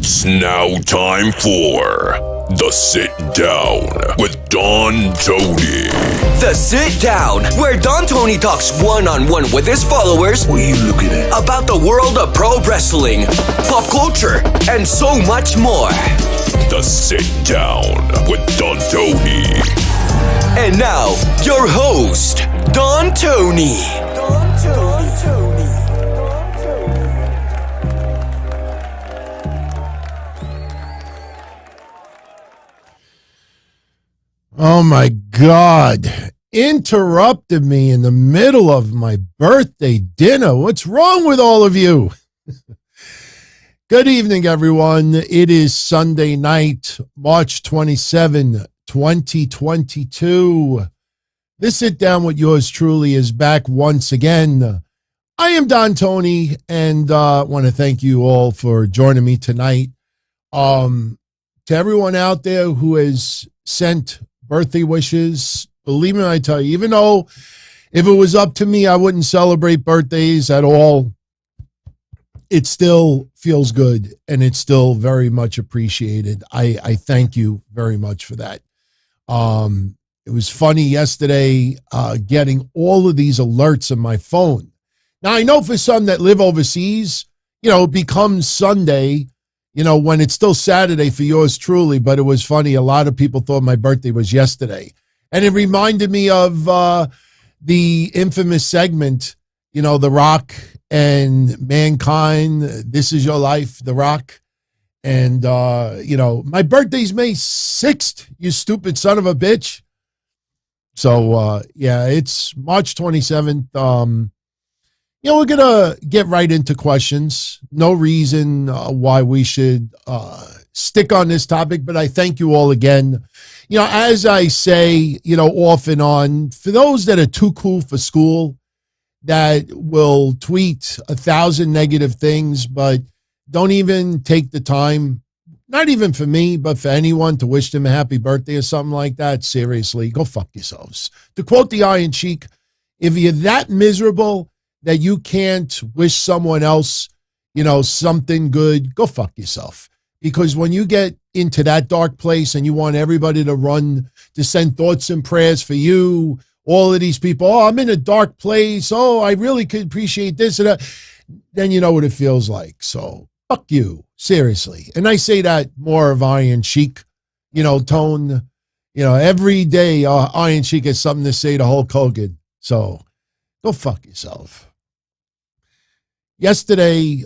It's now time for The Sit Down with Don Tony. The Sit Down, where Don Tony talks one-on-one with his followers. What are you looking at? About the world of pro wrestling, pop culture, and so much more. The Sit Down with Don Tony. And now, your host, Don Tony. Oh my God. Interrupted me in the middle of my birthday dinner. What's wrong with all of you? Good evening, everyone. It is Sunday night, March 27, 2022. This Sit Down with yours truly is back once again. I am Don Tony, and want to thank you all for joining me tonight. To everyone out there who has sent birthday wishes, believe me when I tell you, even though if it was up to me, I wouldn't celebrate birthdays at all, it still feels good and it's still very much appreciated. I thank you very much for that. It was funny yesterday getting all of these alerts on my phone. Now, I know for some that live overseas, it becomes Sunday, when it's still Saturday for yours truly, but it was funny. A lot of people thought my birthday was yesterday. And it reminded me of the infamous segment, The Rock and Mankind, This Is Your Life, The Rock. And, my birthday's May 6th, you stupid son of a bitch. So, it's March 27th. We're going to get right into questions. No reason why we should stick on this topic, but I thank you all again. As I say, off and on, for those that are too cool for school, that will tweet 1,000 negative things, but don't even take the time, not even for me, but for anyone to wish them a happy birthday or something like that. Seriously, go fuck yourselves. To quote the Iron Sheik, if you're that miserable that you can't wish someone else, something good, go fuck yourself. Because when you get into that dark place and you want everybody to send thoughts and prayers for you, all of these people, I'm in a dark place, I really could appreciate this and that, then you know what it feels like. So fuck you, seriously. And I say that more of Iron Sheik, tone, every day Iron Sheik has something to say to Hulk Hogan. So go fuck yourself. Yesterday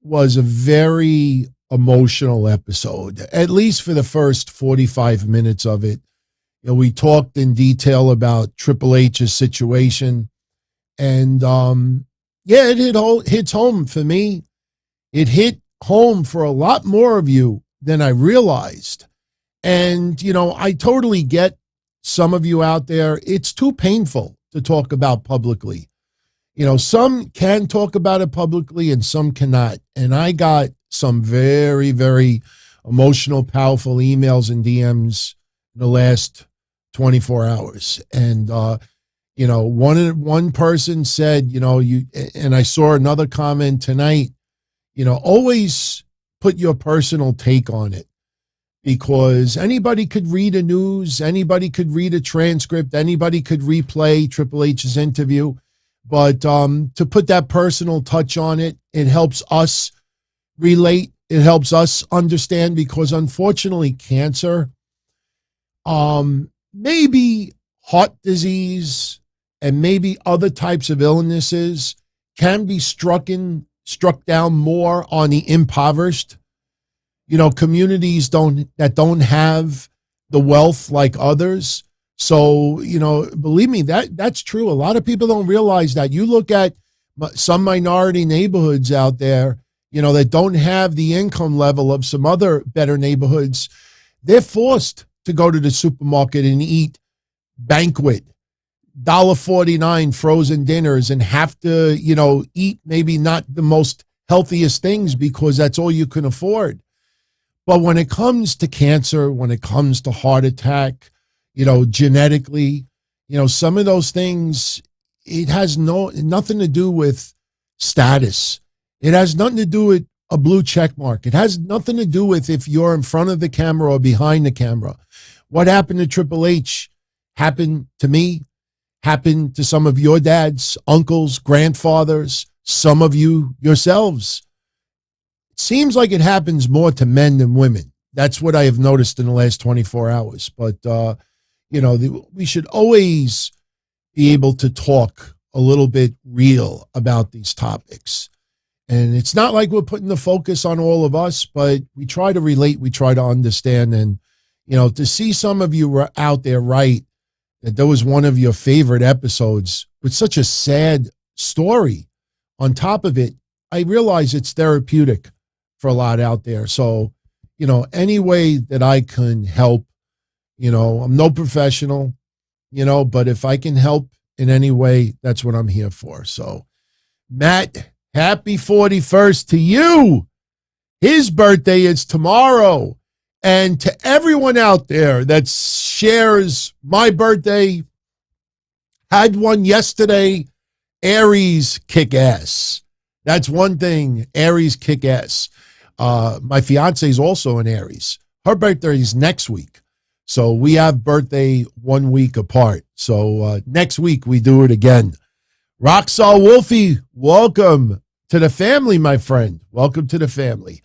was a very emotional episode, at least for the first 45 minutes of it. We talked in detail about Triple H's situation, and it hits home for me. It hit home for a lot more of you than I realized. And, I totally get some of you out there. It's too painful to talk about publicly. Some can talk about it publicly and some cannot. And I got some very, very emotional, powerful emails and DMs in the last 24 hours. And, one person said, and I saw another comment tonight, always put your personal take on it, because anybody could read a news, anybody could read a transcript, anybody could replay Triple H's interview. But to put that personal touch on it, it helps us relate. It helps us understand, because unfortunately cancer, maybe heart disease, and maybe other types of illnesses can be struck down more on the impoverished, communities that don't have the wealth like others. So, believe me, that's true. A lot of people don't realize that. You look at some minority neighborhoods out there, that don't have the income level of some other better neighborhoods. They're forced to go to the supermarket and eat banquet, $1.49 frozen dinners, and have to, eat maybe not the most healthiest things because that's all you can afford. But when it comes to cancer, when it comes to heart attack, genetically, some of those things, it has nothing to do with status. It has nothing to do with a blue check mark. It has nothing to do with if you're in front of the camera or behind the camera. What happened to Triple H happened to me, happened to some of your dads, uncles, grandfathers, some of you yourselves. It seems like it happens more to men than women. That's what I have noticed in the last 24 hours. But, we should always be able to talk a little bit real about these topics. And it's not like we're putting the focus on all of us, but we try to relate, we try to understand. And, to see some of you out there write that there was one of your favorite episodes with such a sad story on top of it, I realize it's therapeutic for a lot out there. So, any way that I can help, I'm no professional, but if I can help in any way, that's what I'm here for. So, Matt, happy 41st to you. His birthday is tomorrow. And to everyone out there that shares my birthday, had one yesterday, Aries kick ass. That's one thing, Aries kick ass. My fiance is also an Aries. Her birthday is next week. So we have birthday 1 week apart. So next week we do it again. Roxall Wolfie, welcome to the family, my friend. Welcome to the family.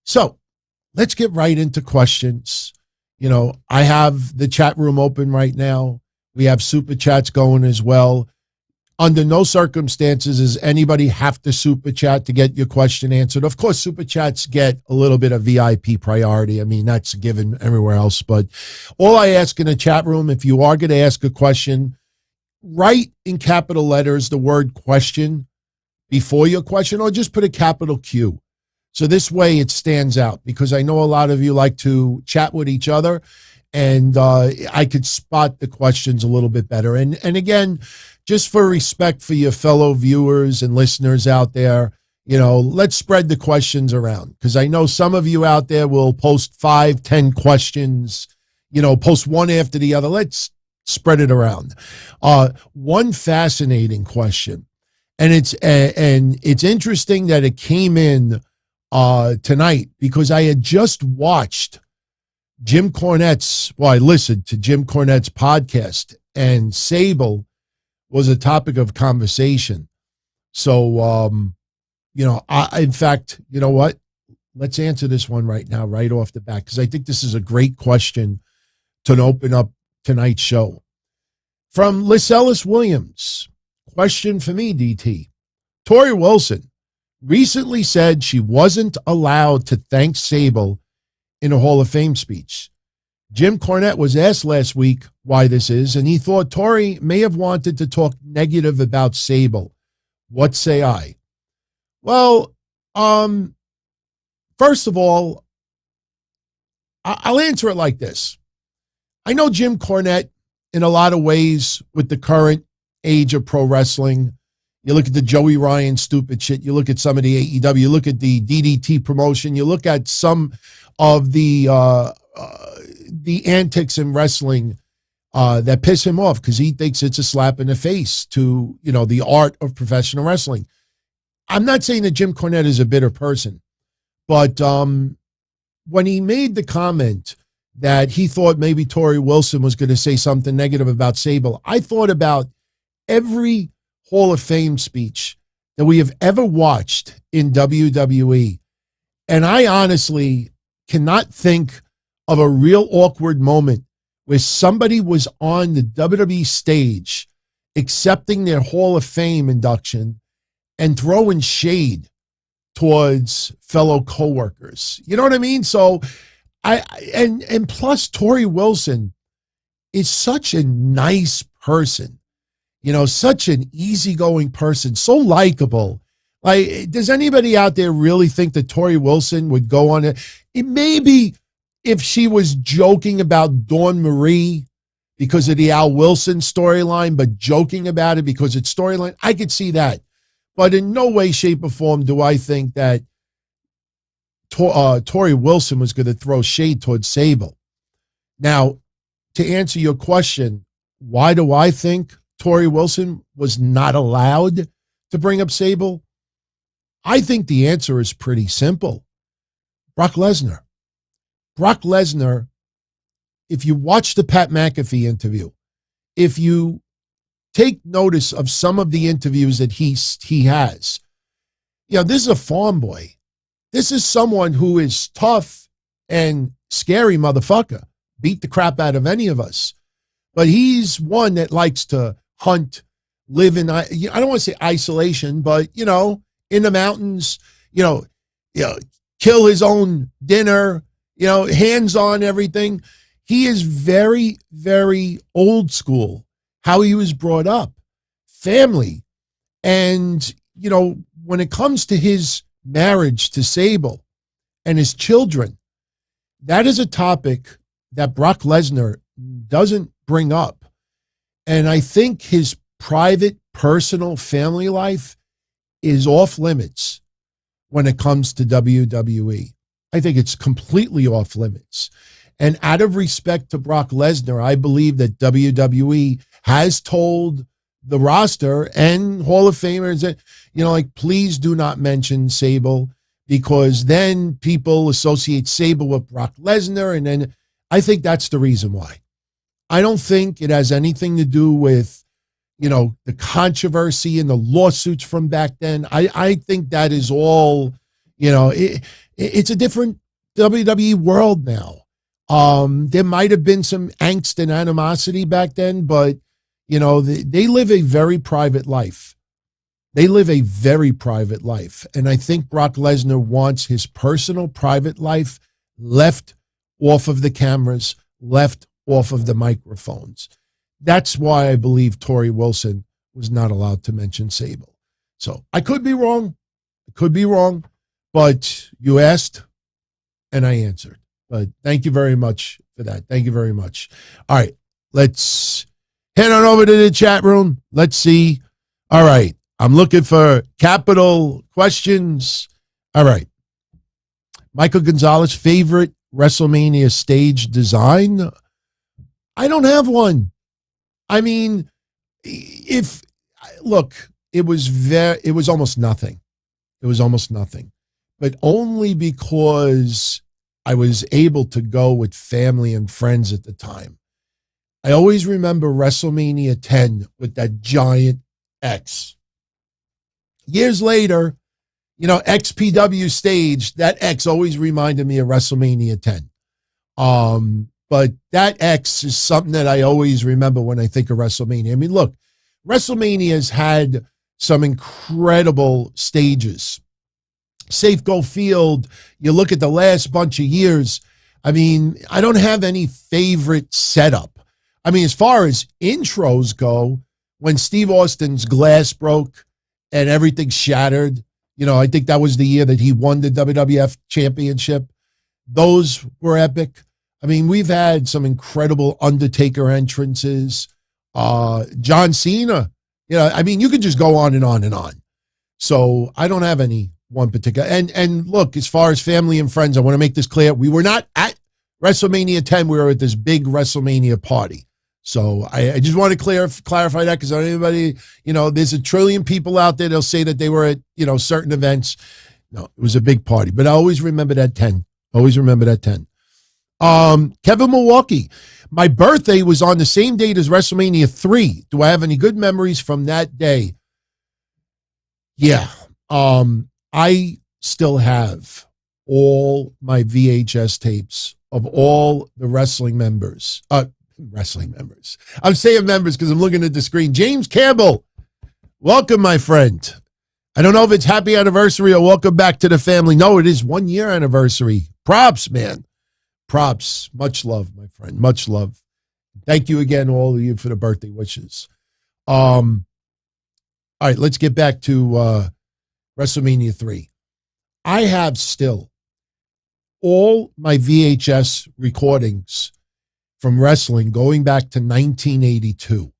So let's get right into questions. I have the chat room open right now. We have super chats going as well. Under no circumstances does anybody have to super chat to get your question answered. Of course, super chats get a little bit of VIP priority. I mean, that's given everywhere else. But all I ask in the chat room, if you are going to ask a question, write in capital letters the word question before your question, or just put a capital Q. So this way it stands out, because I know a lot of you like to chat with each other, and I could spot the questions a little bit better. And again, just for respect for your fellow viewers and listeners out there, let's spread the questions around, because I know some of you out there will post 5, 10 questions, post one after the other. Let's spread it around. One fascinating question, and it's interesting that it came in tonight, because I had just watched I listened to Jim Cornette's podcast, and Sable was a topic of conversation. So, in fact, you know what? Let's answer this one right now, right off the bat, because I think this is a great question to open up tonight's show. From Lisellis Williams, question for me, DT. Tori Wilson recently said she wasn't allowed to thank Sable in a Hall of Fame speech. Jim Cornette was asked last week why this is, and he thought Tori may have wanted to talk negative about Sable. What say I? Well, first of all, I'll answer it like this. I know Jim Cornette in a lot of ways with the current age of pro wrestling. You look at the Joey Ryan stupid shit. You look at some of the AEW. You look at the DDT promotion. You look at some of the antics in wrestling that piss him off, because he thinks it's a slap in the face to, the art of professional wrestling. I'm not saying that Jim Cornette is a bitter person, but when he made the comment that he thought maybe Tori Wilson was going to say something negative about Sable, I thought about every Hall of Fame speech that we have ever watched in WWE. And I honestly cannot think of a real awkward moment where somebody was on the WWE stage accepting their Hall of Fame induction and throwing shade towards fellow coworkers. You know what I mean? So and plus Tori Wilson is such a nice person. Such an easygoing person, so likable. Like, does anybody out there really think that Tori Wilson would go on it? Maybe if she was joking about Dawn Marie because of the Al Wilson storyline, but joking about it because it's storyline, I could see that. But in no way, shape, or form do I think that Tori Wilson was going to throw shade towards Sable. Now, to answer your question, why do I think Tori Wilson was not allowed to bring up Sable? I think the answer is pretty simple. Brock Lesnar. Brock Lesnar, if you watch the Pat McAfee interview, if you take notice of some of the interviews that he has, this is a farm boy. This is someone who is tough and scary motherfucker. Beat the crap out of any of us. But he's one that likes to hunt, live in, I don't want to say isolation, but, in the mountains, kill his own dinner, hands on everything. He is very, very old school, how he was brought up, family. And, when it comes to his marriage to Sable and his children, that is a topic that Brock Lesnar doesn't bring up. And I think his private, personal family life is off limits when it comes to WWE. I think it's completely off limits. And out of respect to Brock Lesnar, I believe that WWE has told the roster and Hall of Famers that, please do not mention Sable, because then people associate Sable with Brock Lesnar. And then I think that's the reason why. I don't think it has anything to do with, the controversy and the lawsuits from back then. I think that is all, it's a different WWE world now. There might have been some angst and animosity back then, but, they live a very private life. They live a very private life. And I think Brock Lesnar wants his personal private life left off of the cameras, left off of the microphones. That's why I believe Tori Wilson was not allowed to mention Sable. So I could be wrong. But you asked and I answered. But thank you very much for that. Thank you very much. All right, let's head on over to the chat room. Let's see. All right, I'm looking for capital questions. All right. Michael Gonzalez, favorite WrestleMania stage design? I don't have one. I mean, it was almost nothing. It was almost nothing, but only because I was able to go with family and friends at the time. I always remember WrestleMania 10 with that giant X. Years later, XPW stage, that X always reminded me of WrestleMania 10. But that X is something that I always remember when I think of WrestleMania. I mean, look, WrestleMania's had some incredible stages. Safeco Field, you look at the last bunch of years, I mean, I don't have any favorite setup. I mean, as far as intros go, when Steve Austin's glass broke and everything shattered, I think that was the year that he won the WWF championship. Those were epic. I mean, we've had some incredible Undertaker entrances. John Cena, I mean, you could just go on and on and on. So I don't have any one particular. And look, as far as family and friends, I want to make this clear. We were not at WrestleMania 10. We were at this big WrestleMania party. So I just want to clarify that, because anybody, there's a trillion people out there, they'll say that they were at, certain events. No, it was a big party. But I always remember that 10. Kevin Milwaukee, my birthday was on the same date as WrestleMania 3. Do I have any good memories from that day? Yeah. I still have all my VHS tapes of all the wrestling members. I'm saying members because I'm looking at the screen. James Campbell, welcome, my friend. I don't know if it's happy anniversary or welcome back to the family. No, it is 1 year anniversary. Props, man. Props. Much love, my friend. Much love. Thank you again, all of you, for the birthday wishes. All right, let's get back to WrestleMania 3. I have still all my VHS recordings from wrestling going back to 1982.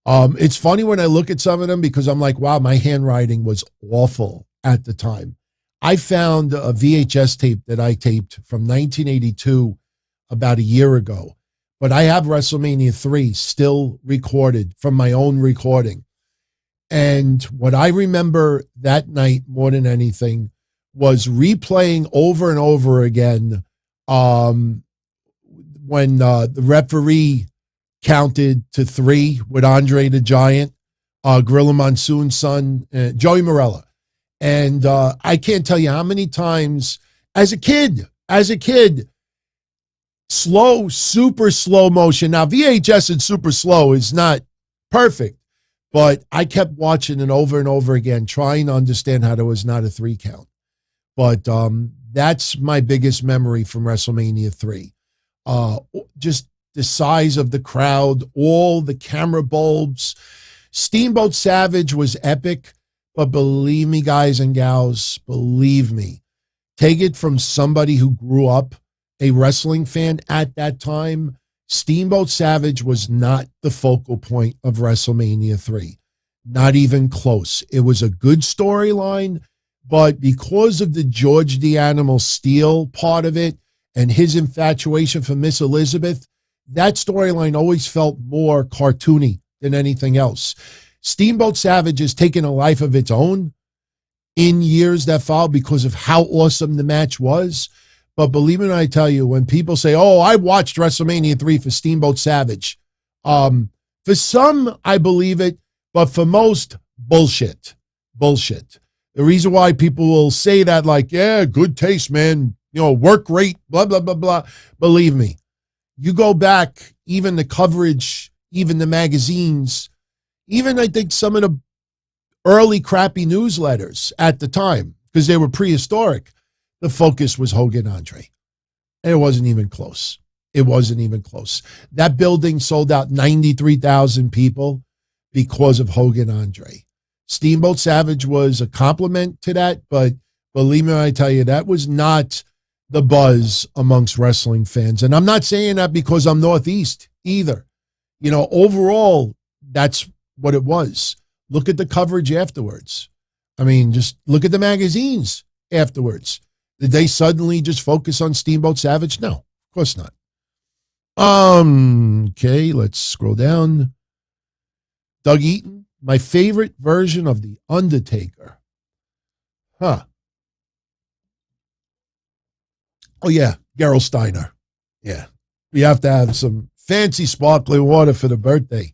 It's funny when I look at some of them because I'm like, wow, my handwriting was awful at the time. I found a VHS tape that I taped from 1982 about a year ago, but I have WrestleMania 3 still recorded from my own recording. And what I remember that night more than anything was replaying over and over again when the referee counted to 3 with Andre the Giant, Gorilla Monsoon's son, Joey Morella. And I can't tell you how many times as a kid, super slow motion. Now, VHS and super slow is not perfect, but I kept watching it over and over again, trying to understand how there was not a 3 count. But that's my biggest memory from WrestleMania 3. Just the size of the crowd, all the camera bulbs. Steamboat Savage was epic, but believe me, guys and gals, believe me, take it from somebody who grew up a wrestling fan at that time. Steamboat Savage was not the focal point of WrestleMania 3. Not even close. It was a good storyline, but because of the George the Animal Steel part of it and his infatuation for Miss Elizabeth, that storyline always felt more cartoony than anything else. Steamboat Savage has taken a life of its own in years that followed because of how awesome the match was. But believe me when I tell you, when people say, oh, I watched WrestleMania 3 for Steamboat Savage, for some, I believe it, but for most, bullshit. The reason why people will say that, like, yeah, good taste, man, work rate, blah, blah, blah, blah. Believe me, you go back, even the coverage, even the magazines, even I think some of the early crappy newsletters at the time, because they were prehistoric, the focus was Hogan Andre. And it wasn't even close. That building sold out 93,000 people because of Hogan Andre. Steamboat Savage was a compliment to that, but believe me when I tell you, that was not the buzz amongst wrestling fans. And I'm not saying that because I'm Northeast either. Overall, that's what it was. Look at the coverage afterwards. I mean, just look at the magazines afterwards. Did they suddenly just focus on Steamboat Savage? No, of course not. Okay, let's scroll down. Doug Eaton, my favorite version of The Undertaker. Oh, yeah, Gerald Steiner. Yeah, we have to have some fancy sparkling water for the birthday.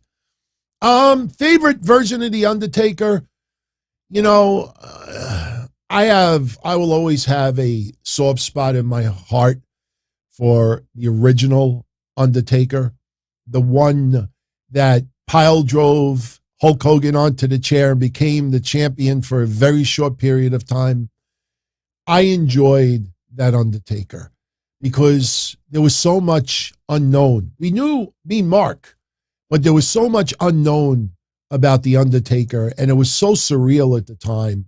Favorite version of The Undertaker, I will always have a soft spot in my heart for the original Undertaker, the one that pile drove Hulk Hogan onto the chair and became the champion for a very short period of time. I enjoyed that Undertaker because there was so much unknown. We knew Mark, but there was so much unknown about the Undertaker, and it was so surreal at the time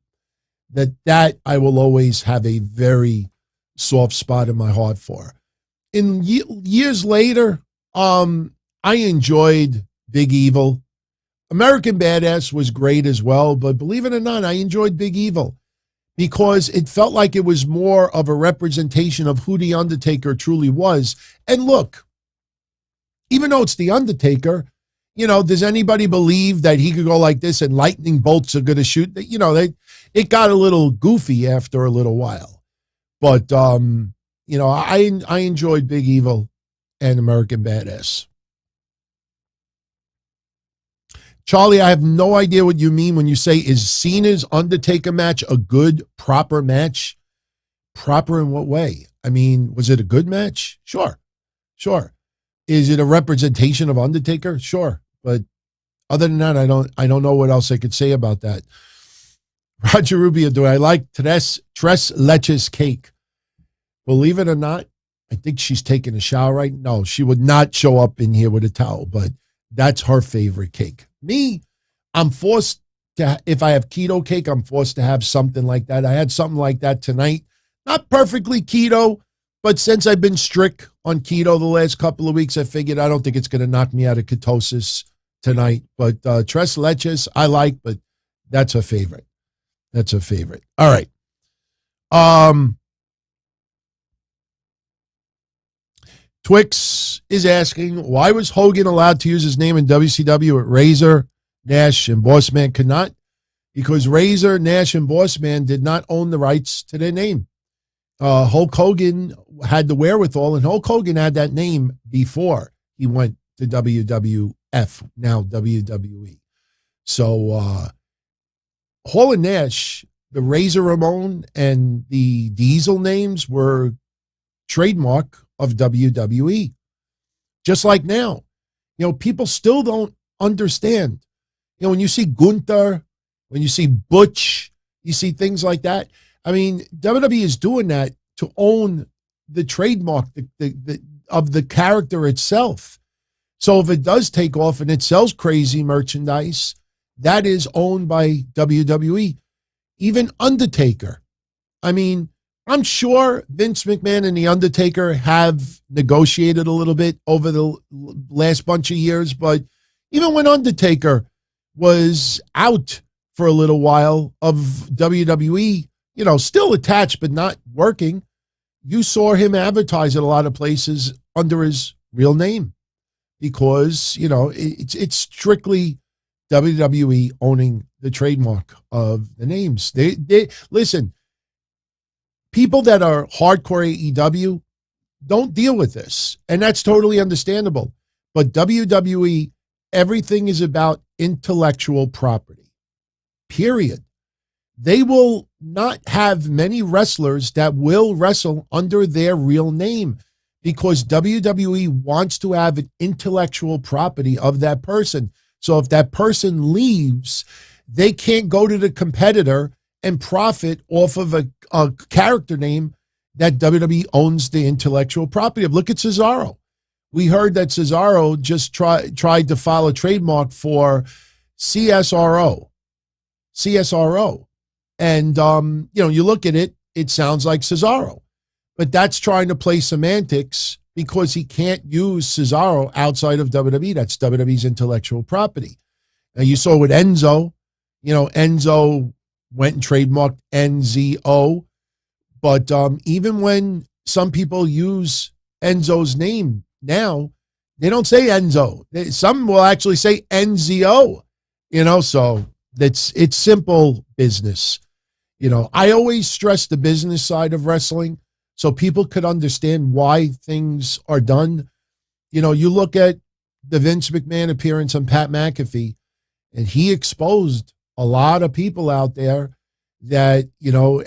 that I will always have a very soft spot in my heart for. In years later, I enjoyed Big Evil. American Badass was great as well, but believe it or not, I enjoyed Big Evil because it felt like it was more of a representation of who the Undertaker truly was. And look, even though it's the Undertaker, does anybody believe that he could go like this and lightning bolts are going to shoot? It got a little goofy after a little while. But, I enjoyed Big Evil and American Badass. Charlie, I have no idea what you mean when you say, is Cena's Undertaker match a good, proper match? Proper in what way? I mean, was it a good match? Sure. Is it a representation of Undertaker? Sure. But other than that, I don't know what else I could say about that. Roger Rubio, do I like Tres Leches cake? Believe it or not, I think she's taking a shower right now. No, she would not show up in here with a towel, but that's her favorite cake. Me, I'm forced to, if I have keto cake, I'm forced to have something like that. I had something like that tonight. Not perfectly keto, but since I've been strict on keto the last couple of weeks, I figured I don't think it's going to knock me out of ketosis tonight. But Tres Leches, I like, but that's her favorite. All right. Twix is asking, why was Hogan allowed to use his name in WCW at Razor, Nash, and Bossman could not? because Razor, Nash, and Bossman did not own the rights to their name. Hulk Hogan had the wherewithal, and Hulk Hogan had that name before he went to WWF, now WWE. So Hall and Nash, the Razor Ramon, and the Diesel names were trademark of WWE. Just like now, people still don't understand. When you see Gunther, when you see Butch, you see things like that. I mean, WWE is doing that to own the trademark of the character itself. So if it does take off and it sells crazy merchandise, that is owned by WWE. Even Undertaker. I mean, I'm sure Vince McMahon and the Undertaker have negotiated a little bit over the last bunch of years, but even when Undertaker was out for a little while of WWE, still attached but not working, you saw him advertise at a lot of places under his real name because, it's strictly WWE owning the trademark of the names. They listen, people that are hardcore AEW don't deal with this, and that's totally understandable. But WWE, everything is about intellectual property, period. They will not have many wrestlers that will wrestle under their real name because WWE wants to have an intellectual property of that person. So if that person leaves, they can't go to the competitor and profit off of a character name that WWE owns the intellectual property of. Look at Cesaro. We heard that Cesaro just tried to file a trademark for CSRO. And, you look at it, it sounds like Cesaro. But that's trying to play semantics because he can't use Cesaro outside of WWE. That's WWE's intellectual property. Now, you saw with Enzo, Enzo went and trademarked NZO. But even when some people use Enzo's name now, they don't say Enzo. Some will actually say NZO, so it's simple business. I always stress the business side of wrestling so people could understand why things are done. You look at the Vince McMahon appearance on Pat McAfee, and he exposed a lot of people out there that,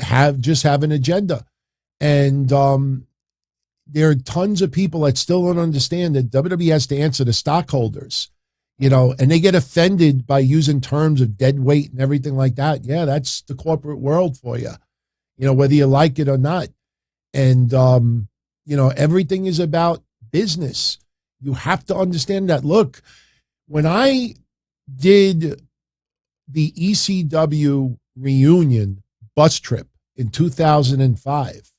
have an agenda. And there are tons of people that still don't understand that WWE has to answer to stockholders, and they get offended by using terms of dead weight and everything like that. Yeah, that's the corporate world for you, whether you like it or not. And, everything is about business. You have to understand that. Look, when I did the ECW reunion bus trip in 2005,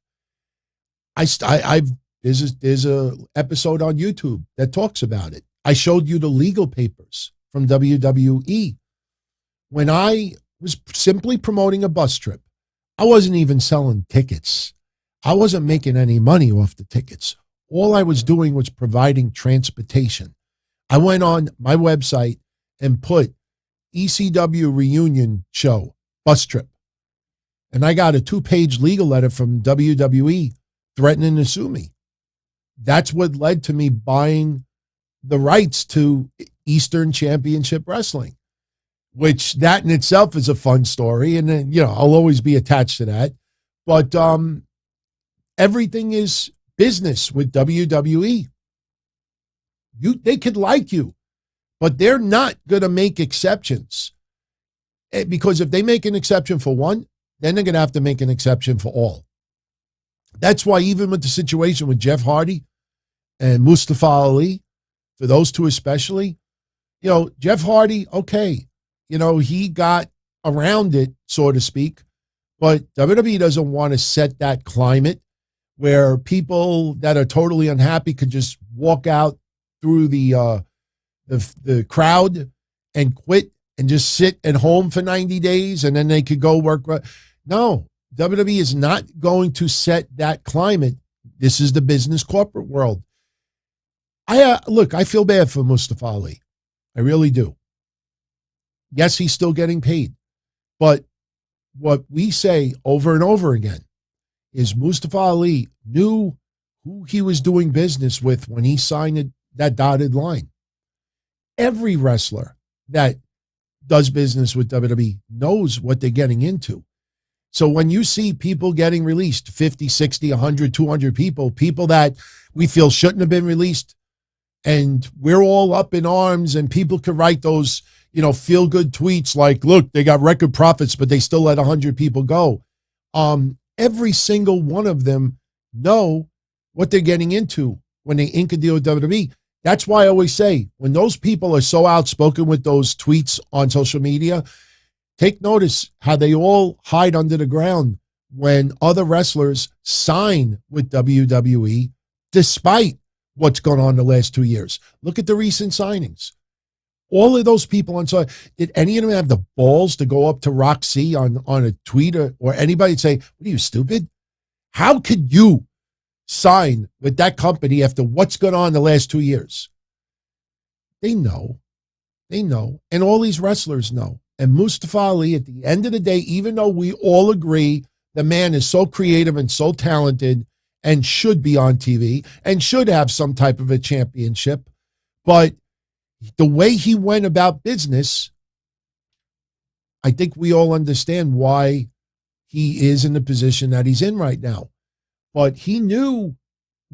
there's a episode on YouTube that talks about it. I showed you the legal papers from WWE. When I was simply promoting a bus trip, I wasn't even selling tickets. I wasn't making any money off the tickets. All I was doing was providing transportation. I went on my website and put ECW reunion show bus trip. And I got a 2-page legal letter from WWE threatening to sue me. That's what led to me buying the rights to Eastern Championship Wrestling, which that in itself is a fun story. And then, I'll always be attached to that. But everything is business with WWE. They could like you, but they're not going to make exceptions. Because if they make an exception for one, then they're going to have to make an exception for all. That's why even with the situation with Jeff Hardy and Mustafa Ali, for those two especially, Jeff Hardy, okay, he got around it, so to speak, but WWE doesn't want to set that climate where people that are totally unhappy could just walk out through the crowd and quit and just sit at home for 90 days and then they could go work. No, WWE is not going to set that climate. This is the business corporate world. Look, I feel bad for Mustafa Ali. I really do. Yes, he's still getting paid. But what we say over and over again is Mustafa Ali knew who he was doing business with when he signed that dotted line. Every wrestler that does business with WWE knows what they're getting into. So when you see people getting released, 50, 60, 100, 200 people that we feel shouldn't have been released, and we're all up in arms, and people could write those, feel-good tweets like, look, they got record profits, but they still let 100 people go. Every single one of them know what they're getting into when they ink a deal with WWE. That's why I always say, when those people are so outspoken with those tweets on social media, take notice how they all hide under the ground when other wrestlers sign with WWE, despite what's gone on the last 2 years. Look at the recent signings. All of those people on side, did any of them have the balls to go up to Roxy on a tweet or anybody and say, what are you, stupid? How could you sign with that company after what's gone on the last 2 years? They know. And all these wrestlers know. And Mustafa Ali, at the end of the day, even though we all agree the man is so creative and so talented and should be on TV and should have some type of a championship, but the way he went about business, I think we all understand why he is in the position that he's in right now. But he knew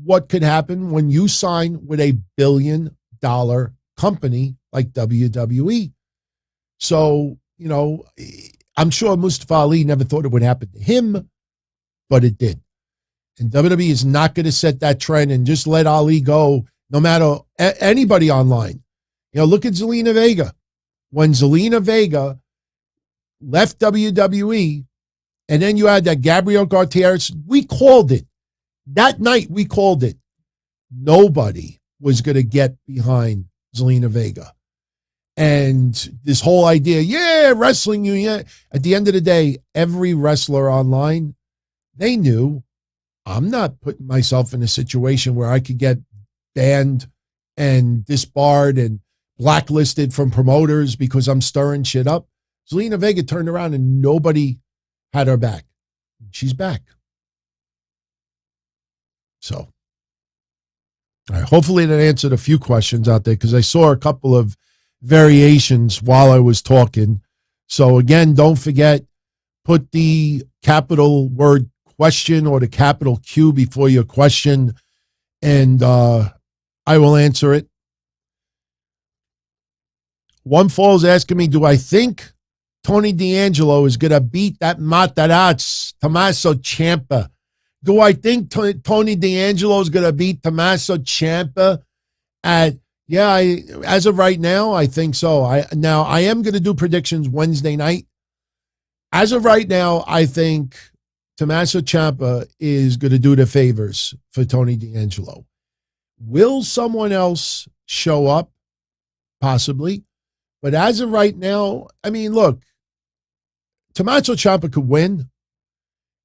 what could happen when you sign with $1 billion company like WWE. So, I'm sure Mustafa Ali never thought it would happen to him, but it did. And WWE is not going to set that trend and just let Ali go, no matter anybody online. Look at Zelina Vega. When Zelina Vega left WWE, and then you had that Gabriel Gutierrez, we called it. That night, we called it. Nobody was going to get behind Zelina Vega. And this whole idea, wrestling union. At the end of the day, every wrestler online, they knew, I'm not putting myself in a situation where I could get banned and disbarred and blacklisted from promoters because I'm stirring shit up. Zelina Vega turned around and nobody had her back. She's back. So, all right, hopefully that answered a few questions out there, because I saw a couple of variations while I was talking. So again, don't forget, put the capital word question or the capital Q before your question, and I will answer it. One Fall's asking me, do I think Tony D'Angelo is going to beat that Matarazzo, Tommaso Ciampa? Do I think Tony D'Angelo is going to beat Tommaso Ciampa? As of right now, I think so. I am going to do predictions Wednesday night. As of right now, I think Tommaso Ciampa is going to do the favors for Tony D'Angelo. Will someone else show up? Possibly. But as of right now, look, Tommaso Ciampa could win,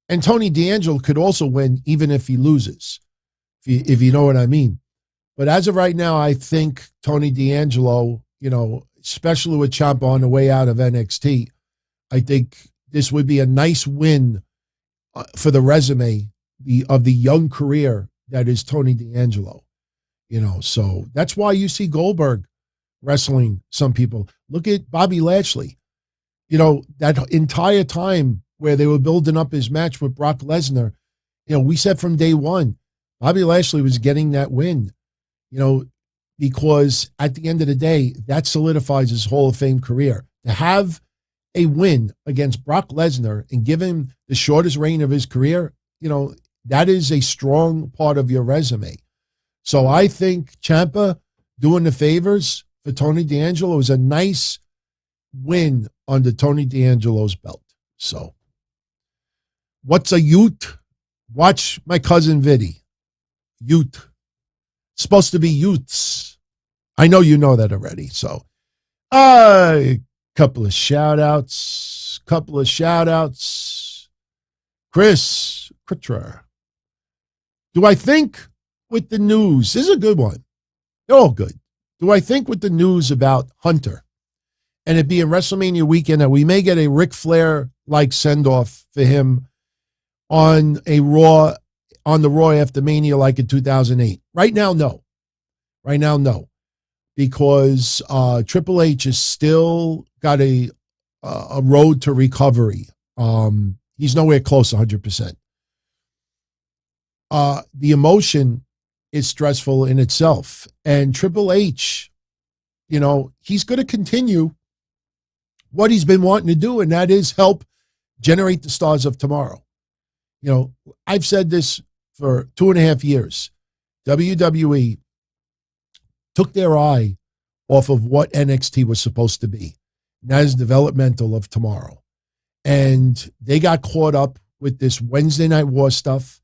and Tony D'Angelo could also win even if he loses, if you know what I mean. But as of right now, I think Tony D'Angelo, especially with Ciampa on the way out of NXT, I think this would be a nice win for the resume of the young career that is Tony D'Angelo. So that's why you see Goldberg wrestling some people. Look at Bobby Lashley. That entire time where they were building up his match with Brock Lesnar, we said from day one, Bobby Lashley was getting that win, because at the end of the day, that solidifies his Hall of Fame career. To have a win against Brock Lesnar and give him the shortest reign of his career, that is a strong part of your resume. So I think Ciampa doing the favors for Tony D'Angelo is a nice win under Tony D'Angelo's belt. So, what's a Ute? Watch my cousin Viddy. Ute. It's supposed to be Utes. I know you know that already. So, couple of shout outs. Chris Kritcher. Do I think with the news, this is a good one. They're all good. Do I think with the news about Hunter and it being WrestleMania weekend, that we may get a Ric Flair-like send-off for him on the Raw after Mania like in 2008. Right now, no. Right now, no. Because Triple H has still got a road to recovery. He's nowhere close to 100%. The emotion is stressful in itself. And Triple H, he's going to continue what he's been wanting to do, and that is help generate the stars of tomorrow. I've said this for 2.5 years. WWE took their eye off of what NXT was supposed to be. And that is developmental of tomorrow. And they got caught up with this Wednesday Night War stuff,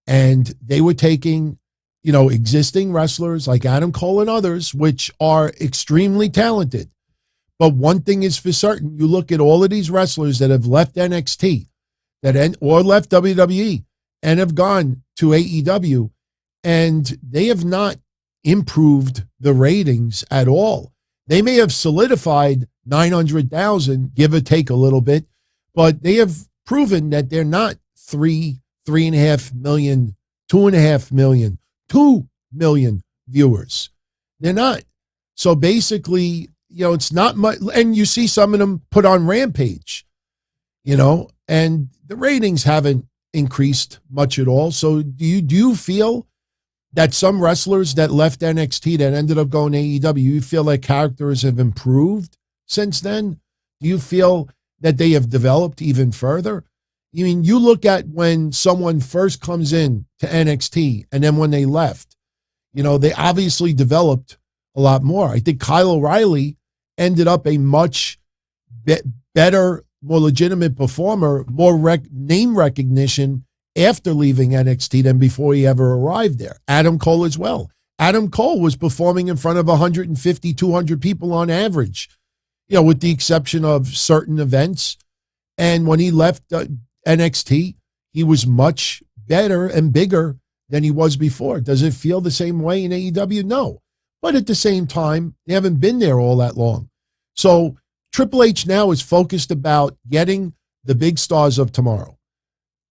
and they were taking existing wrestlers like Adam Cole and others, which are extremely talented. But one thing is for certain, you look at all of these wrestlers that have left NXT or left WWE and have gone to AEW, and they have not improved the ratings at all. They may have solidified 900,000, give or take a little bit, but they have proven that they're not 3.5 million, 2.5 million, 2 million viewers. They're not. So basically, it's not much. And you see some of them put on Rampage, and the ratings haven't increased much at all. So do you feel that some wrestlers that left NXT that ended up going to AEW, you feel like characters have improved since then? Do you feel that they have developed even further? I mean, you look at when someone first comes in to NXT and then when they left, they obviously developed a lot more. I think Kyle O'Reilly ended up a much better, more legitimate performer, more name recognition after leaving NXT than before he ever arrived there. Adam Cole as well. Adam Cole was performing in front of 150, 200 people on average, with the exception of certain events. And when he left NXT, he was much better and bigger than he was before. Does it feel the same way in AEW? No. But at the same time, they haven't been there all that long. So Triple H now is focused about getting the big stars of tomorrow.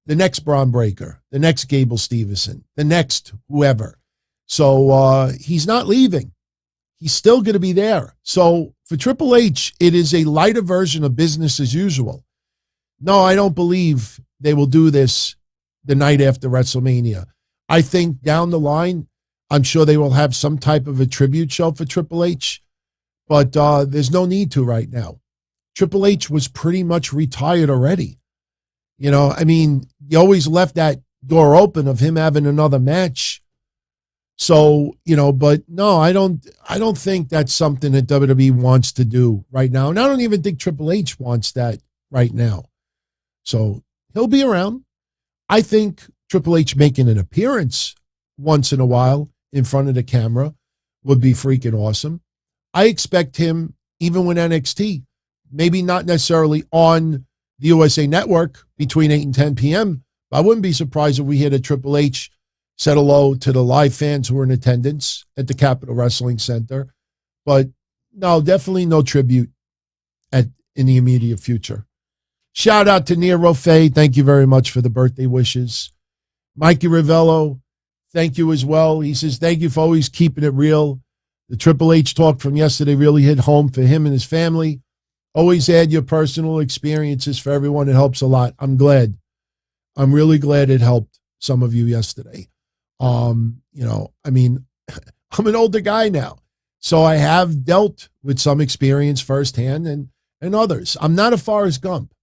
The next Braun Breaker, the next Gable Steveson, the next whoever. So he's not leaving. He's still going to be there. So for Triple H, it is a lighter version of business as usual. No, I don't believe they will do this the night after WrestleMania. I think down the line, I'm sure they will have some type of a tribute show for Triple H, but there's no need to right now. Triple H was pretty much retired already. You always left that door open of him having another match. So, but no, I don't think that's something that WWE wants to do right now. And I don't even think Triple H wants that right now. So he'll be around. I think Triple H making an appearance once in a while in front of the camera would be freaking awesome. I expect him, even with NXT, maybe not necessarily on the USA Network between 8 and 10 p.m., but I wouldn't be surprised if we hit a Triple H said hello to the live fans who were in attendance at the Capitol Wrestling Center. But no, definitely no tribute in the immediate future. Shout out to Nia Jax. Thank you very much for the birthday wishes. Mikey Ravello, thank you as well. He says, thank you for always keeping it real. The Triple H talk from yesterday really hit home for him and his family. Always add your personal experiences for everyone. It helps a lot. I'm glad. I'm really glad it helped some of you yesterday. I'm an older guy now, so I have dealt with some experience firsthand and others. I'm not a Forrest Gump.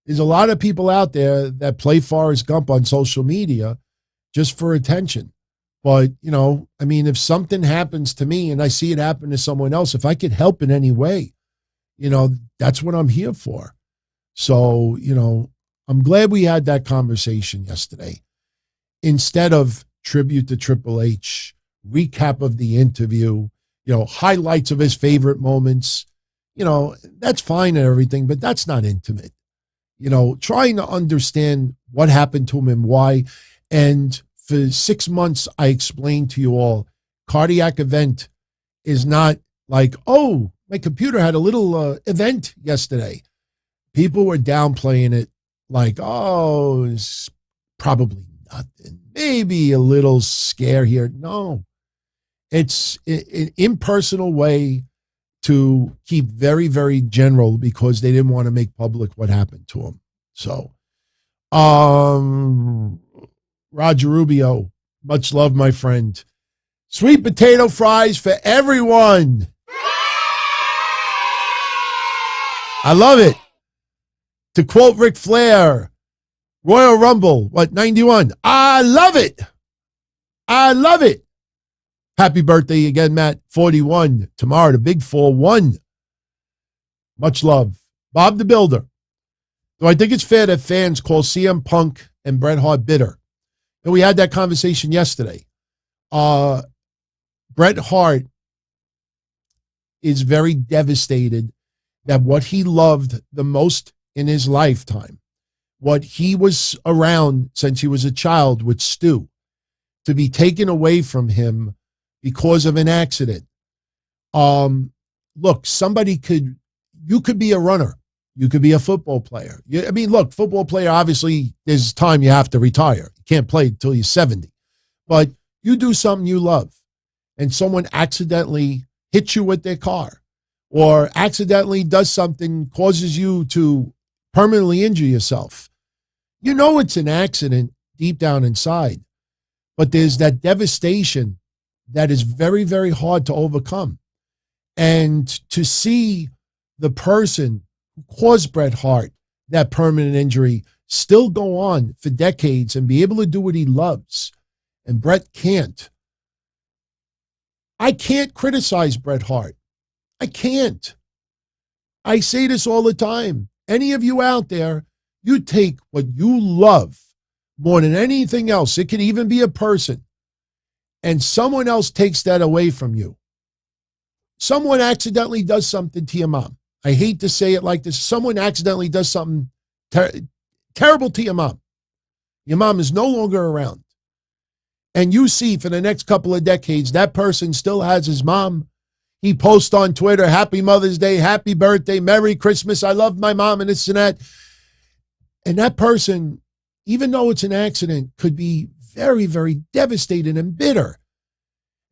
There's a lot of people out there that play Forrest Gump on social media just for attention. But, if something happens to me and I see it happen to someone else, if I could help in any way, that's what I'm here for. So, I'm glad we had that conversation yesterday. Instead of tribute to Triple H, recap of the interview, highlights of his favorite moments, that's fine and everything, but that's not intimate. Trying to understand what happened to him and why. And for 6 months, I explained to you all, cardiac event is not like, oh, my computer had a little event yesterday. People were downplaying it like, oh, it's probably nothing. Maybe a little scare here. No, it's an impersonal way to keep very, very general because they didn't want to make public what happened to him. So, Roger Rubio, much love, my friend. Sweet potato fries for everyone. I love it. To quote Ric Flair, Royal Rumble, 91? I love it. I love it. Happy birthday again, Matt. 41. Tomorrow, the big 4-1. Much love. Bob the Builder. Do I think it's fair that fans call CM Punk and Bret Hart bitter? And we had that conversation yesterday. Bret Hart is very devastated that what he loved the most in his lifetime, what he was around since he was a child with Stu, to be taken away from him because of an accident. Look, you could be a runner. You could be a football player. Look, football player, obviously, there's time you have to retire. You can't play until you're 70. But you do something you love, and someone accidentally hits you with their car or accidentally does something, causes you to permanently injure yourself. You know it's an accident deep down inside, but there's that devastation that is very, very hard to overcome. And to see the person who caused Bret Hart that permanent injury still go on for decades and be able to do what he loves, and Bret can't. I can't criticize Bret Hart. I can't. I say this all the time. Any of you out there, you take what you love more than anything else. It could even be a person. And someone else takes that away from you. Someone accidentally does something to your mom. I hate to say it like this. Someone accidentally does something terrible to your mom. Your mom is no longer around. And you see for the next couple of decades, that person still has his mom. He posts on Twitter, Happy Mother's Day, Happy Birthday, Merry Christmas, I love my mom, and this and that. And that person, even though it's an accident, could be very, very devastated and bitter.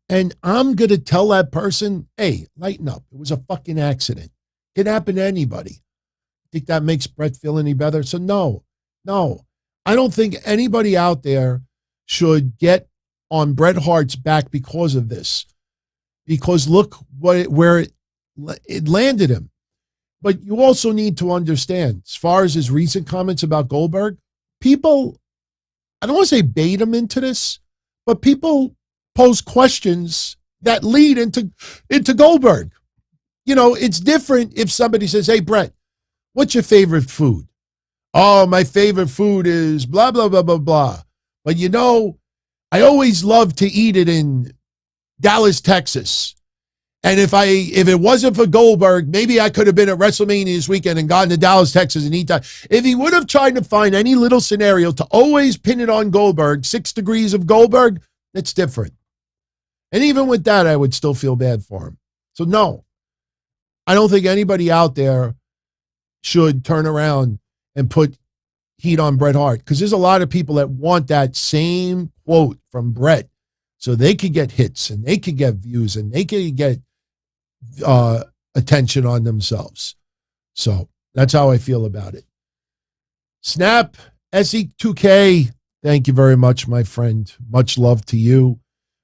And I'm going to tell that person, hey, lighten up. It was a fucking accident. It could happen to anybody. Think that makes Bret feel any better? So no. I don't think anybody out there should get on Bret Hart's back because of this. Because look where it landed him. But you also need to understand, as far as his recent comments about Goldberg, people, I don't want to say bait him into this, but people pose questions that lead into Goldberg. You know, it's different if somebody says, hey, Bret, what's your favorite food? Oh, my favorite food is blah, blah, blah, blah, blah. But you know, I always love to eat it in Dallas, Texas. And if it wasn't for Goldberg, maybe I could have been at WrestleMania this weekend and gone to Dallas, Texas and eat that. If he would have tried to find any little scenario to always pin it on Goldberg, 6 degrees of Goldberg, that's different. And even with that, I would still feel bad for him. So no, I don't think anybody out there should turn around and put heat on Bret Hart, because there's a lot of people that want that same quote from Bret so they could get hits and they could get views and they could get attention on themselves. So that's how I feel about it. Snap, SE2K, thank you very much, my friend. Much love to you.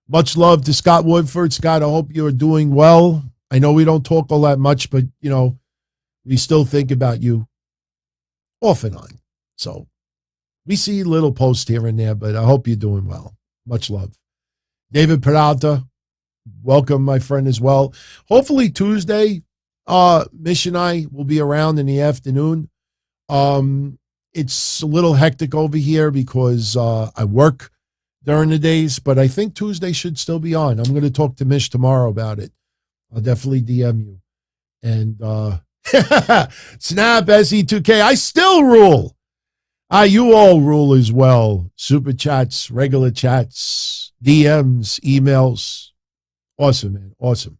Much love to Scott Woodford. Scott, I hope you're doing well. I know we don't talk all that much, but, you know, we still think about you off and on. So we see little posts here and there, but I hope you're doing well. Much love. David Peralta, welcome, my friend, as well. Hopefully Tuesday, Mish and I will be around in the afternoon. It's a little hectic over here because I work during the days, but I think Tuesday should still be on. I'm going to talk to Mish tomorrow about it. I'll definitely DM you. And Snap, SE2K, I still rule. You all rule as well. Super chats, regular chats, DMs, emails. Awesome, man. Awesome.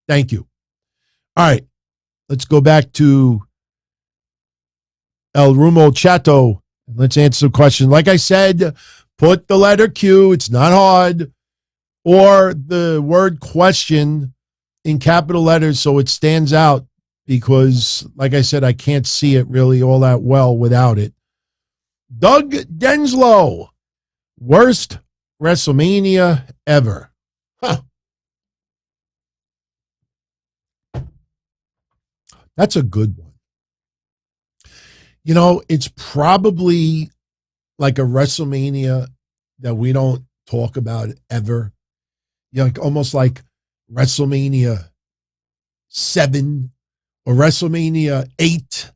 Thank you. All right, let's go back to El Rumo Chato. Let's answer some questions. Like I said, put the letter Q. It's not hard. Or the word question in capital letters so it stands out because, like I said, I can't see it really all that well without it. Doug Denslow, worst WrestleMania ever. Huh. That's a good one. You know, it's probably like a WrestleMania that we don't talk about ever. You know, like almost like WrestleMania 7 or WrestleMania 8.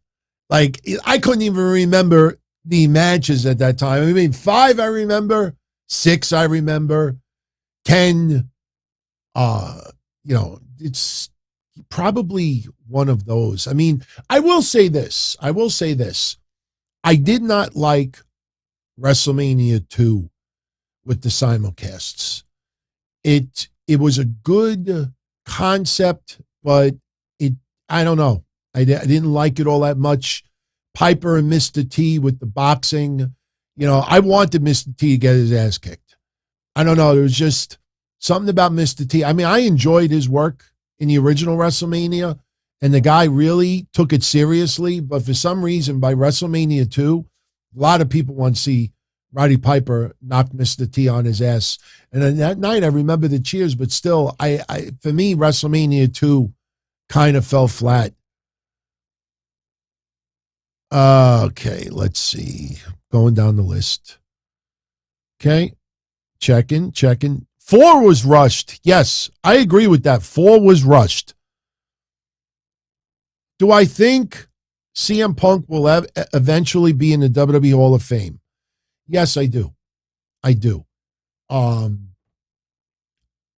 Like, I couldn't even remember the matches at that time. I mean, 5 I remember, 6 I remember, 10. You know, it's probably one of those. I mean, I will say this. I did not like WrestleMania 2 with the simulcasts. It was a good concept, but I don't know. I didn't like it all that much. Piper and Mr. T with the boxing. You know, I wanted Mr. T to get his ass kicked. I don't know. There was just something about Mr. T. I mean, I enjoyed his work in the original WrestleMania, and the guy really took it seriously. But for some reason, by WrestleMania 2, a lot of people want to see Roddy Piper knock Mr. T on his ass. And then that night, I remember the cheers, but still, for me, WrestleMania 2 kind of fell flat. Okay, let's see. Going down the list. Okay, checking. 4 was rushed. Yes, I agree with that. 4 was rushed. Do I think CM Punk will eventually be in the WWE Hall of Fame? Yes, I do.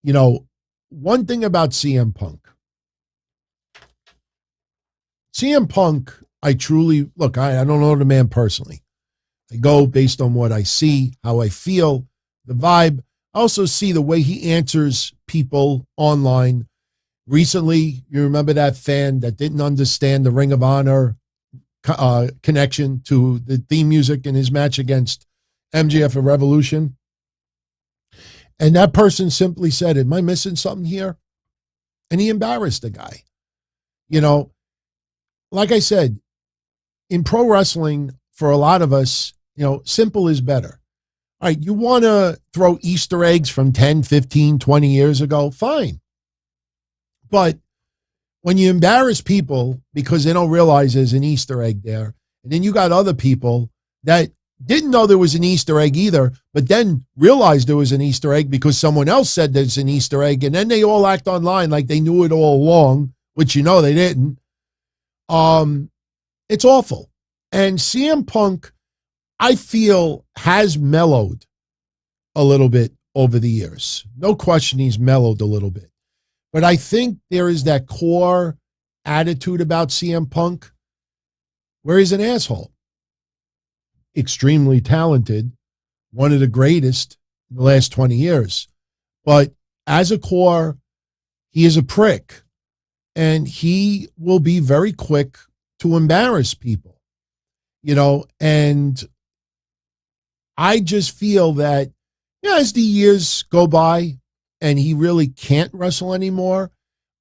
You know, one thing about CM Punk, I truly, look, I don't know the man personally. I go based on what I see, how I feel, the vibe. I also see the way he answers people online. Recently, you remember that fan that didn't understand the Ring of Honor connection to the theme music in his match against MJF at Revolution? And that person simply said, am I missing something here? And he embarrassed the guy. You know, like I said, in pro wrestling, for a lot of us, you know, simple is better. All right, you want to throw Easter eggs from 10, 15, 20 years ago? Fine. But when you embarrass people because they don't realize there's an Easter egg there, and then you got other people that didn't know there was an Easter egg either, but then realized there was an Easter egg because someone else said there's an Easter egg, and then they all act online like they knew it all along, which you know they didn't. It's awful. And CM Punk, I feel, has mellowed a little bit over the years. No question he's mellowed a little bit. But I think there is that core attitude about CM Punk where he's an asshole. Extremely talented, one of the greatest in the last 20 years. But as a core, he is a prick. And he will be very quick to embarrass people. You know, and I just feel that, you know, as the years go by and he really can't wrestle anymore,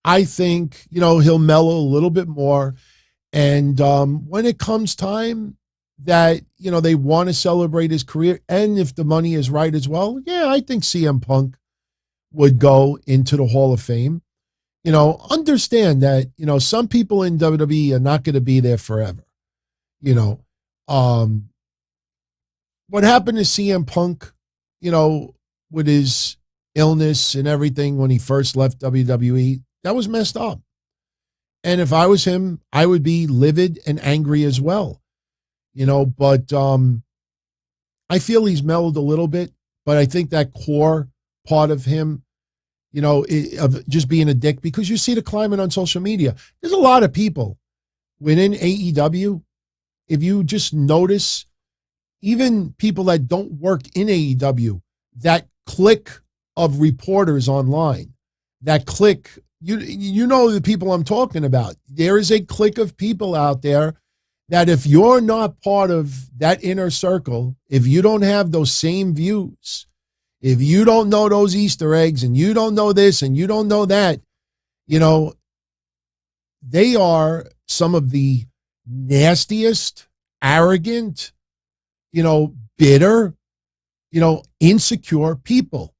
I think, you know, he'll mellow a little bit more. And when it comes time that, you know, they want to celebrate his career, and if the money is right as well, yeah, I think CM Punk would go into the Hall of Fame. You know, understand that, you know, some people in WWE are not going to be there forever. You know, what happened to CM Punk, you know, with his illness and everything when he first left WWE, that was messed up. And if I was him, I would be livid and angry as well. You know, but I feel he's mellowed a little bit, but I think that core part of him, you know, of just being a dick, because you see the climate on social media. There's a lot of people within AEW. If you just notice, even people that don't work in AEW, that clique of reporters online, that clique you know the people I'm talking about. There is a clique of people out there that if you're not part of that inner circle, if you don't have those same views, if you don't know those Easter eggs and you don't know this and you don't know that, you know, they are some of the nastiest, arrogant, you know, bitter, you know, insecure people.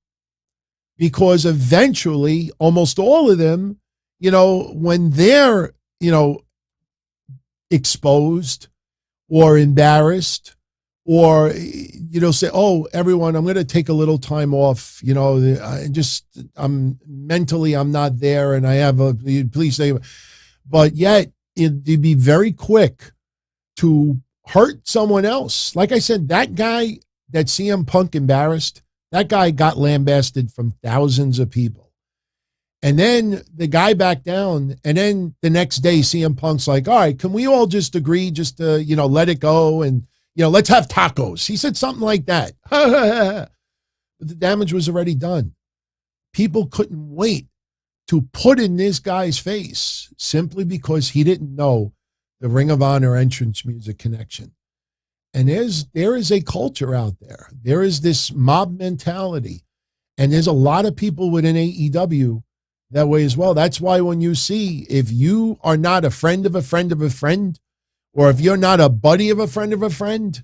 Because eventually, almost all of them, you know, when they're, you know, exposed or embarrassed or, you know, say, oh, everyone, I'm going to take a little time off, you know, I'm mentally, I'm not there and I have please say, but yet it'd be very quick to hurt someone else. Like I said, that guy that CM Punk embarrassed, that guy got lambasted from thousands of people. And then the guy backed down. And then the next day, CM Punk's like, all right, can we all just agree just to, you know, let it go? And, you know, let's have tacos. He said something like that. But the damage was already done. People couldn't wait to put in this guy's face simply because he didn't know the Ring of Honor entrance music connection. And there is a culture out there. There is this mob mentality. And there's a lot of people within AEW that way as well. That's why when you see, if you are not a friend of a friend of a friend, or if you're not a buddy of a friend,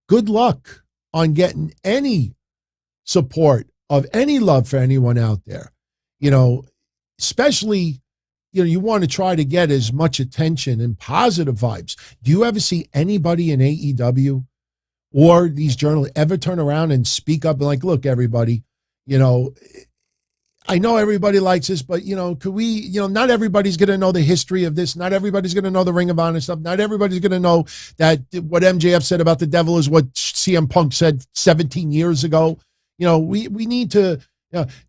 good luck on getting any support of any love for anyone out there. You know, especially, you know, you want to try to get as much attention and positive vibes. Do you ever see anybody in AEW or these journalists ever turn around and speak up and like, look, everybody, you know, I know everybody likes this, but, you know, could we, you know, not everybody's going to know the history of this. Not everybody's going to know the Ring of Honor stuff. Not everybody's going to know that what MJF said about the devil is what CM Punk said 17 years ago. You know, we need to,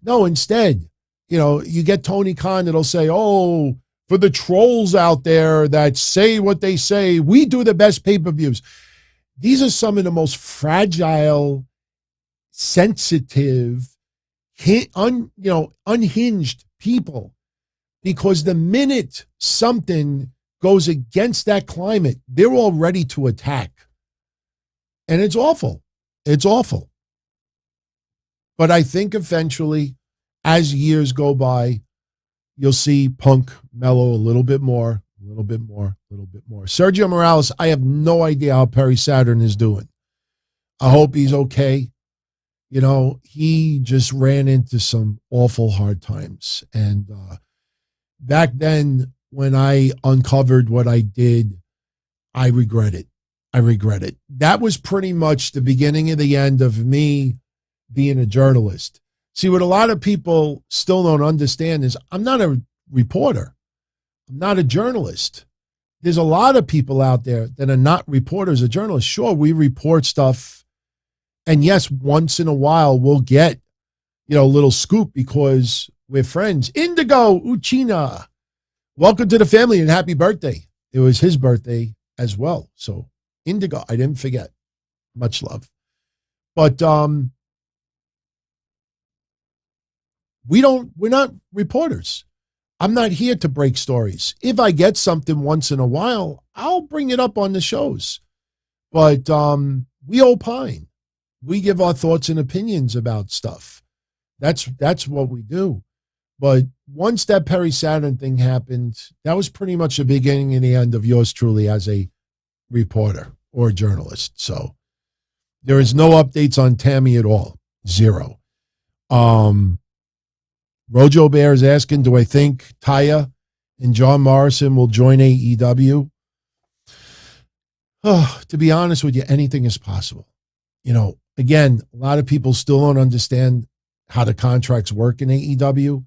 no, instead, you know, you get Tony Khan that'll say, oh, for the trolls out there that say what they say, we do the best pay-per-views. These are some of the most fragile, sensitive, unhinged people, because the minute something goes against that climate, they're all ready to attack. And it's awful. It's awful. But I think eventually, as years go by, you'll see Punk mellow a little bit more. Sergio Morales, I have no idea how Perry Saturn is doing. I hope he's okay. You know, he just ran into some awful hard times. And back then, when I uncovered what I did, I regret it. That was pretty much the beginning of the end of me being a journalist. See, what a lot of people still don't understand is I'm not a reporter. I'm not a journalist. There's a lot of people out there that are not reporters or journalists. Sure, we report stuff. And yes, once in a while we'll get, you know, a little scoop because we're friends. Indigo Uchina, welcome to the family and happy birthday. It was his birthday as well. So Indigo, I didn't forget. Much love. But we're not reporters. I'm not here to break stories. If I get something once in a while, I'll bring it up on the shows. But we opine. We give our thoughts and opinions about stuff. That's what we do. But once that Perry Saturn thing happened, that was pretty much the beginning and the end of yours truly as a reporter or a journalist. So there is no updates on Tammy at all. Zero. Rojo Bear is asking, do I think Taya and John Morrison will join AEW? Oh, to be honest with you, anything is possible. You know, again, a lot of people still don't understand how the contracts work in AEW.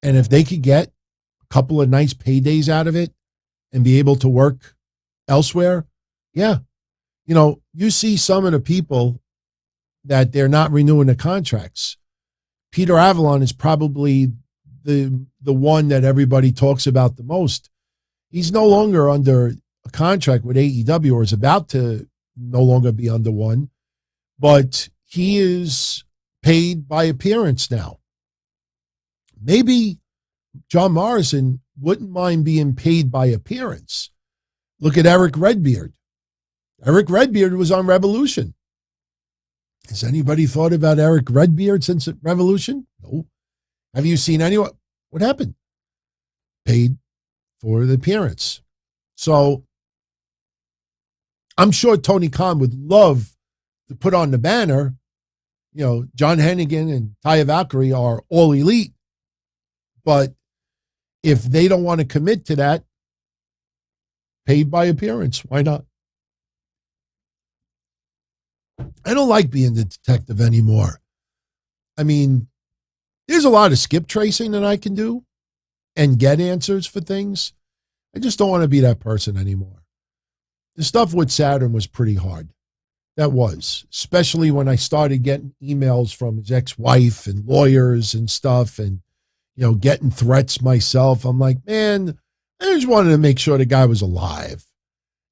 And if they could get a couple of nice paydays out of it and be able to work elsewhere, yeah. You know, you see some of the people that they're not renewing the contracts. Peter Avalon is probably the one that everybody talks about the most. He's no longer under a contract with AEW, or is about to no longer be under one, but he is paid by appearance now. Maybe John Morrison wouldn't mind being paid by appearance. Look at Eric Redbeard. Eric Redbeard was on Revolution. Has anybody thought about Eric Redbeard since Revolution? No. Have you seen anyone? What happened? Paid for the appearance. So I'm sure Tony Khan would love to put on the banner, John Hennigan and Taya Valkyrie are all elite. But if they don't want to commit to that, paid by appearance, why not? I don't like being the detective anymore. I mean, there's a lot of skip tracing that I can do and get answers for things. I just don't want to be that person anymore. The stuff with Saturn was pretty hard. That was, especially when I started getting emails from his ex-wife and lawyers and stuff and, getting threats myself. I'm like, man, I just wanted to make sure the guy was alive,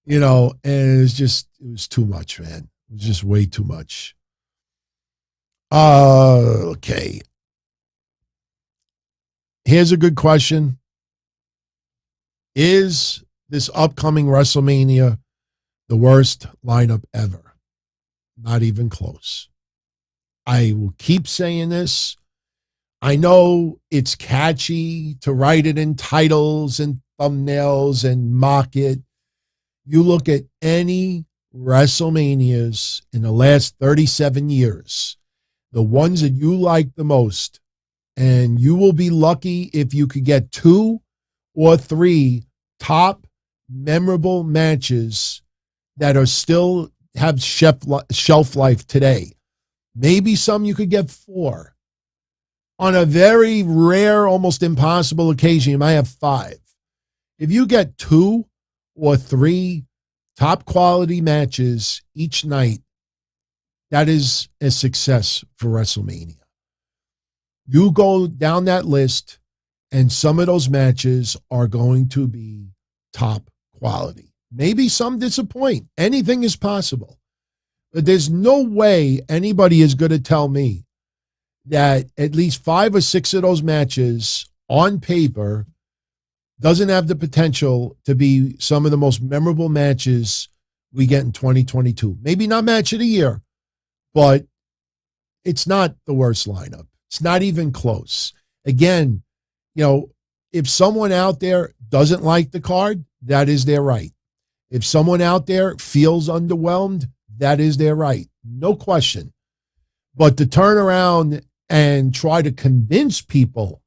and it was too much, man. It was just way too much. Okay. Here's a good question. Is this upcoming WrestleMania the worst lineup ever? Not even close. I will keep saying this. I know it's catchy to write it in titles and thumbnails and mock it. You look at any WrestleManias in the last 37 years, the ones that you like the most, and you will be lucky if you could get 2 or 3 top memorable matches that are still have shelf life today. Maybe some you could get 4. On a very rare, almost impossible occasion, you might have 5. If you get 2 or 3 top quality matches each night, that is a success for WrestleMania. You go down that list, and some of those matches are going to be top quality. Maybe some disappoint. Anything is possible. But there's no way anybody is going to tell me that at least 5 or 6 of those matches on paper doesn't have the potential to be some of the most memorable matches we get in 2022. Maybe not match of the year, but it's not the worst lineup. It's not even close. Again, if someone out there doesn't like the card, that is their right. If someone out there feels underwhelmed, that is their right. No question. But to turn around and try to convince people,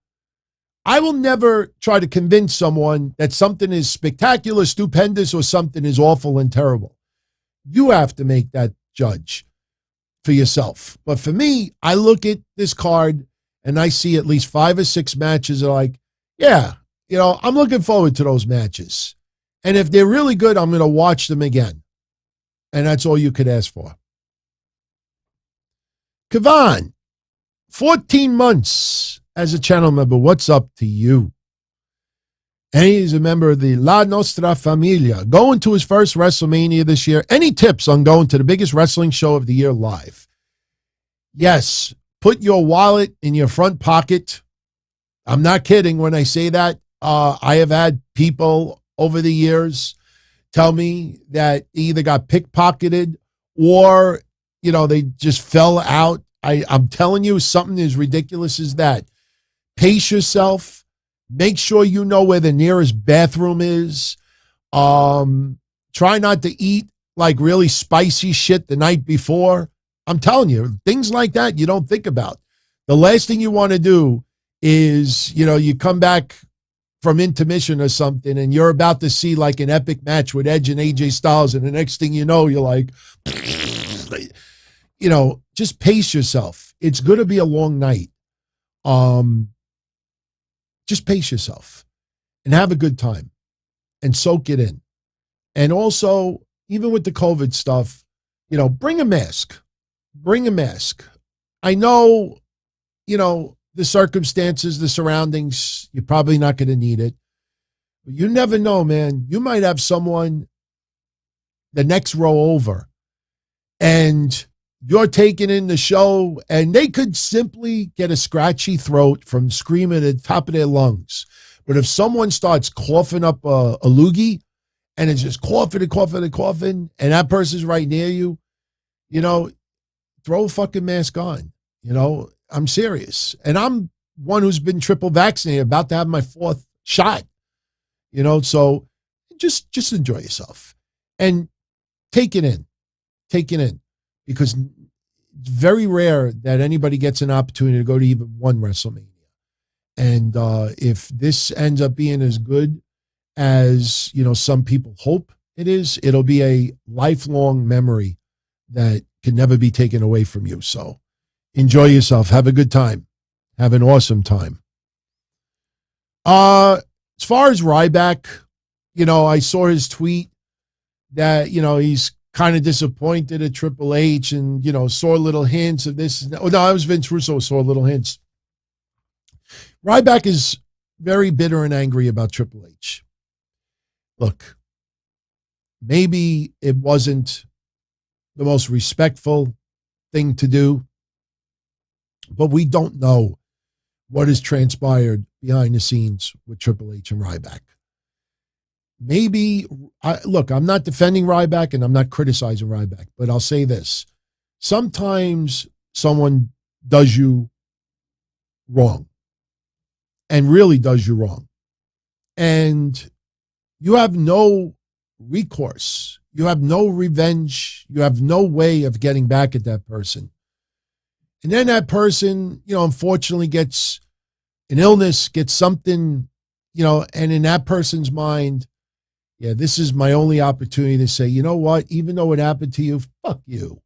I will never try to convince someone that something is spectacular, stupendous, or something is awful and terrible. You have to make that judge for yourself. But for me, I look at this card and I see at least 5 or 6 matches that are like, yeah, I'm looking forward to those matches. And if they're really good, I'm going to watch them again. And that's all you could ask for. Kavan, 14 months as a channel member. What's up to you? And he's a member of the La Nostra Familia. Going to his first WrestleMania this year. Any tips on going to the biggest wrestling show of the year live? Yes. Put your wallet in your front pocket. I'm not kidding when I say that. I have had people over the years tell me that either got pickpocketed or, they just fell out. I'm telling you, something as ridiculous as that. Pace yourself. Make sure you know where the nearest bathroom is. Try not to eat like really spicy shit the night before. I'm telling you, things like that you don't think about. The last thing you want to do is, you come back from intermission or something and you're about to see like an epic match with Edge and AJ Styles, and the next thing you know, you're like, just pace yourself. It's going to be a long night. Just pace yourself and have a good time and soak it in. And also, even with the COVID stuff, bring a mask. Bring a mask. I know, the circumstances, the surroundings, you're probably not going to need it. But you never know, man. You might have someone the next row over, and you're taking in the show, and they could simply get a scratchy throat from screaming at the top of their lungs. But if someone starts coughing up a loogie and it's just coughing and coughing and coughing, and that person's right near you, throw a fucking mask on. I'm serious. And I'm one who's been triple vaccinated, about to have my 4th shot. So just enjoy yourself and take it in. Take it in. Because it's very rare that anybody gets an opportunity to go to even one WrestleMania. And if this ends up being as good as, some people hope it is, it'll be a lifelong memory that can never be taken away from you. So enjoy yourself. Have a good time. Have an awesome time. As far as Ryback, I saw his tweet that, he's kind of disappointed at Triple H and, saw little hints of this. Oh, no, that was Vince Russo, saw little hints. Ryback is very bitter and angry about Triple H. Look, maybe it wasn't the most respectful thing to do, but we don't know what has transpired behind the scenes with Triple H and Ryback. Maybe, look, I'm not defending Ryback and I'm not criticizing Ryback, but I'll say this. Sometimes someone does you wrong and really does you wrong. And you have no recourse. You have no revenge. You have no way of getting back at that person. And then that person, unfortunately gets an illness, gets something, and in that person's mind, yeah, this is my only opportunity to say, you know what, even though it happened to you, fuck you.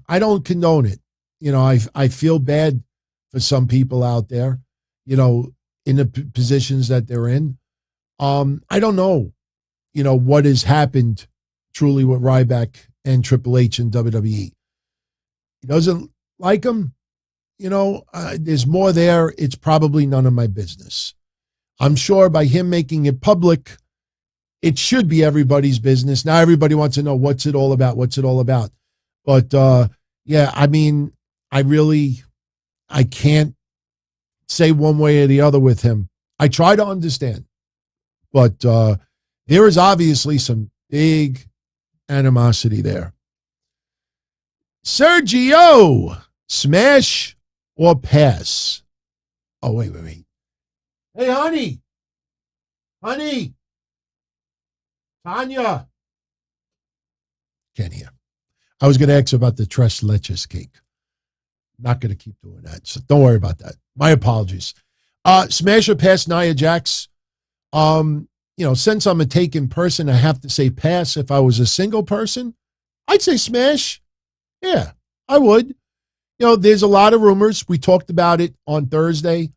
I don't condone it. I feel bad for some people out there, in the positions that they're in. I don't know, what has happened truly with Ryback and Triple H and WWE. He doesn't like him. There's more there. It's probably none of my business. I'm sure by him making it public, it should be everybody's business. Now everybody wants to know what's it all about. What's it all about? But yeah, I mean, I can't say one way or the other with him. I try to understand, but there is obviously some big animosity there. Sergio, smash or pass? Oh, wait. Hey, honey, Tanya. Can't hear. I was going to ask about the tres leches cake. Not going to keep doing that, so don't worry about that. My apologies. Smash or pass Nia Jax? Since I'm a taken person, I have to say pass. If I was a single person, I'd say smash. Yeah, I would. There's a lot of rumors. We talked about it on Thursday.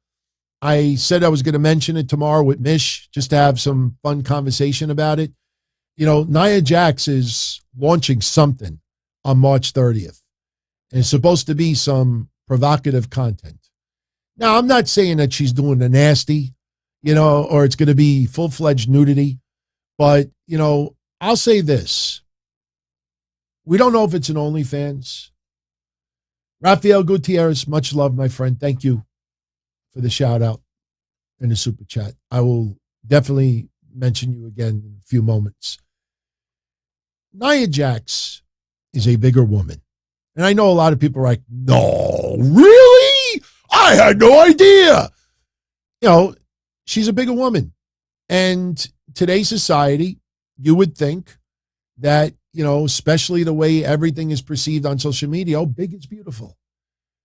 I said I was going to mention it tomorrow with Mish, just to have some fun conversation about it. Nia Jax is launching something on March 30th. And it's supposed to be some provocative content. Now, I'm not saying that she's doing the nasty, or it's going to be full-fledged nudity. But, I'll say this. We don't know if it's an OnlyFans. Rafael Gutierrez, much love, my friend. Thank you for the shout-out and the super chat. I will definitely mention you again in a few moments. Nia Jax is a bigger woman. And I know a lot of people are like, no, really? I had no idea. She's a bigger woman. And today's society, you would think that, especially the way everything is perceived on social media, oh, big is beautiful.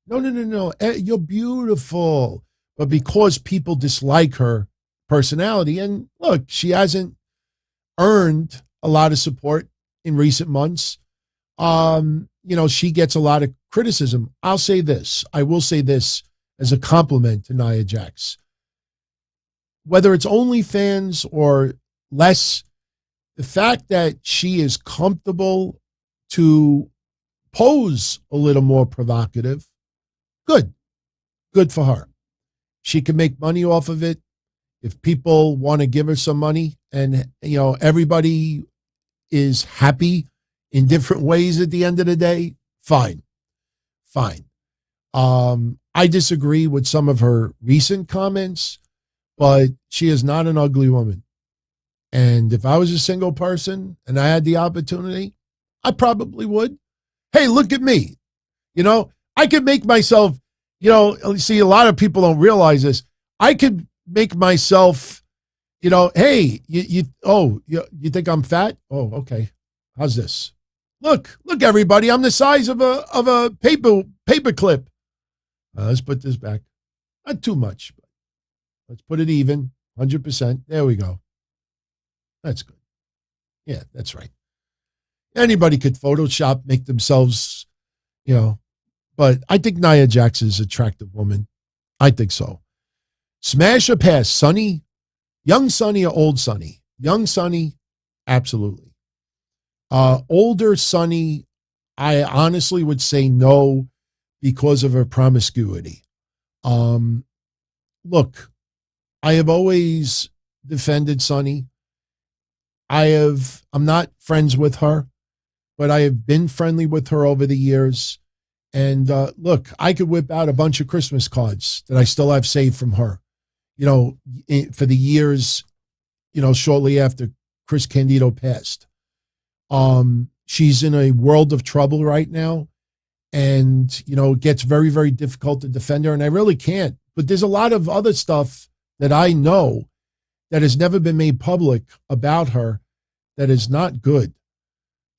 No. You're beautiful. But because people dislike her personality, and look, she hasn't earned a lot of support in recent months. She gets a lot of criticism. I will say this as a compliment to Nia Jax. Whether it's OnlyFans or less, the fact that she is comfortable to pose a little more provocative, good for her. She can make money off of it. If people want to give her some money, and everybody is happy in different ways at the end of the day, Fine. I disagree with some of her recent comments, but she is not an ugly woman. And if I was a single person and I had the opportunity, I probably would. Hey, look at me. I could make myself, see, a lot of people don't realize this. I could make myself, hey, you think I'm fat? Oh, okay. How's this? Look, everybody. I'm the size of a paper clip. Let's put this back. Not too much, but let's put it even, 100%. There we go. That's good. Yeah, that's right. Anybody could Photoshop, make themselves, but I think Nia Jax is an attractive woman. I think so. Smash or pass, Sonny? Young Sonny or old Sonny? Young Sonny, absolutely. Older Sonny, I honestly would say no because of her promiscuity. Look, I have always defended Sonny. I'm not friends with her, but I have been friendly with her over the years. And look, I could whip out a bunch of Christmas cards that I still have saved from her, for the years, shortly after Chris Candido passed. She's in a world of trouble right now. And, it gets very, very difficult to defend her. And I really can't. But there's a lot of other stuff that I know that has never been made public about her that is not good.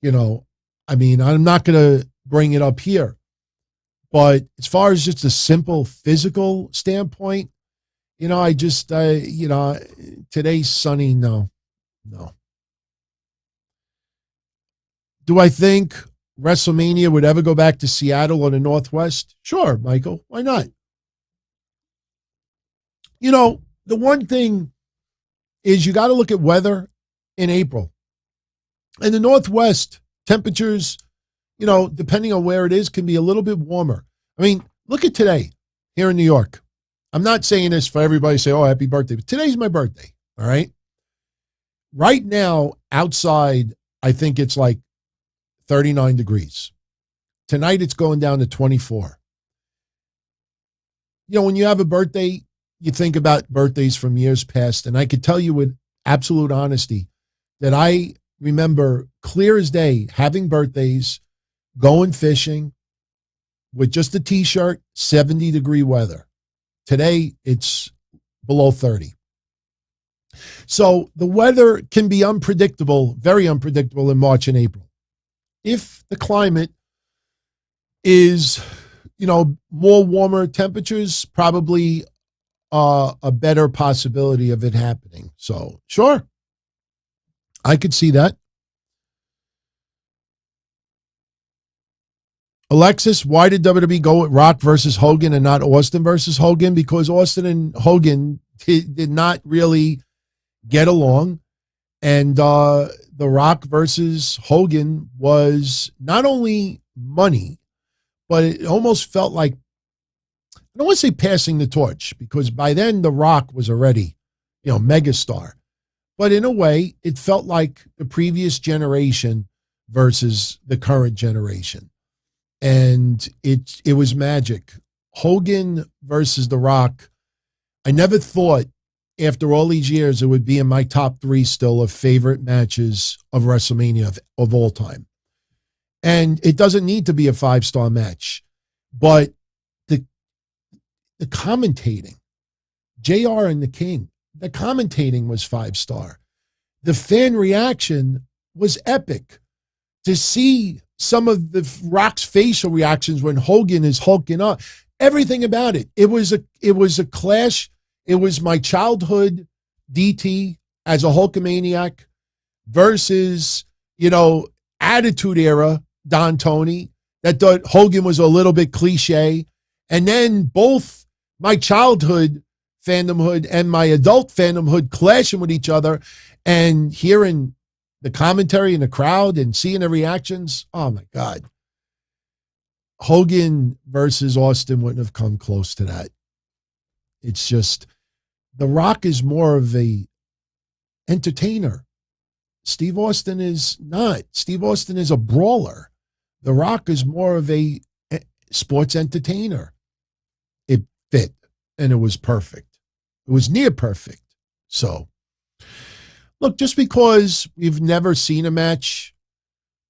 I'm not going to bring it up here. But as far as just a simple physical standpoint, I just, today's Sonny, no. Do I think WrestleMania would ever go back to Seattle or the Northwest? Sure, Michael. Why not? The one thing is you got to look at weather in April. In the Northwest, temperatures, depending on where it is, can be a little bit warmer. Look at today here in New York. I'm not saying this for everybody to say, oh, happy birthday. But today's my birthday, all right? Right now, outside, I think it's like 39 degrees. Tonight, it's going down to 24. When you have a birthday, you think about birthdays from years past, and I could tell you with absolute honesty that I remember clear as day having birthdays, going fishing with just a T-shirt, 70-degree weather. Today, it's below 30. So the weather can be unpredictable, very unpredictable in March and April. If the climate is, more warmer temperatures, probably a better possibility of it happening. So, sure, I could see that. Alexis, why did WWE go with Rock versus Hogan and not Austin versus Hogan? Because Austin and Hogan did not really get along. And The Rock versus Hogan was not only money, but it almost felt like, I don't want to say passing the torch, because by then The Rock was already, megastar. But in a way, it felt like the previous generation versus the current generation. And it was magic. Hogan versus The Rock, I never thought after all these years it would be in my top 3 still of favorite matches of WrestleMania of all time. And it doesn't need to be a 5-star match, but the commentating, JR and the King, the commentating was 5-star. The fan reaction was epic. To see some of the Rock's facial reactions when Hogan is hulking up, everything about it. It was a clash. It was my childhood DT as a Hulkamaniac versus, Attitude Era Don Tony that thought Hogan was a little bit cliche. And then both my childhood fandomhood and my adult fandomhood clashing with each other, and hearing the commentary in the crowd and seeing the reactions. Oh my God. Hogan versus Austin wouldn't have come close to that. It's just, The Rock is more of a entertainer. Steve Austin is not. Steve Austin is a brawler. The Rock is more of a sports entertainer. It fit, and it was perfect. It was near perfect. So, look, just because we've never seen a match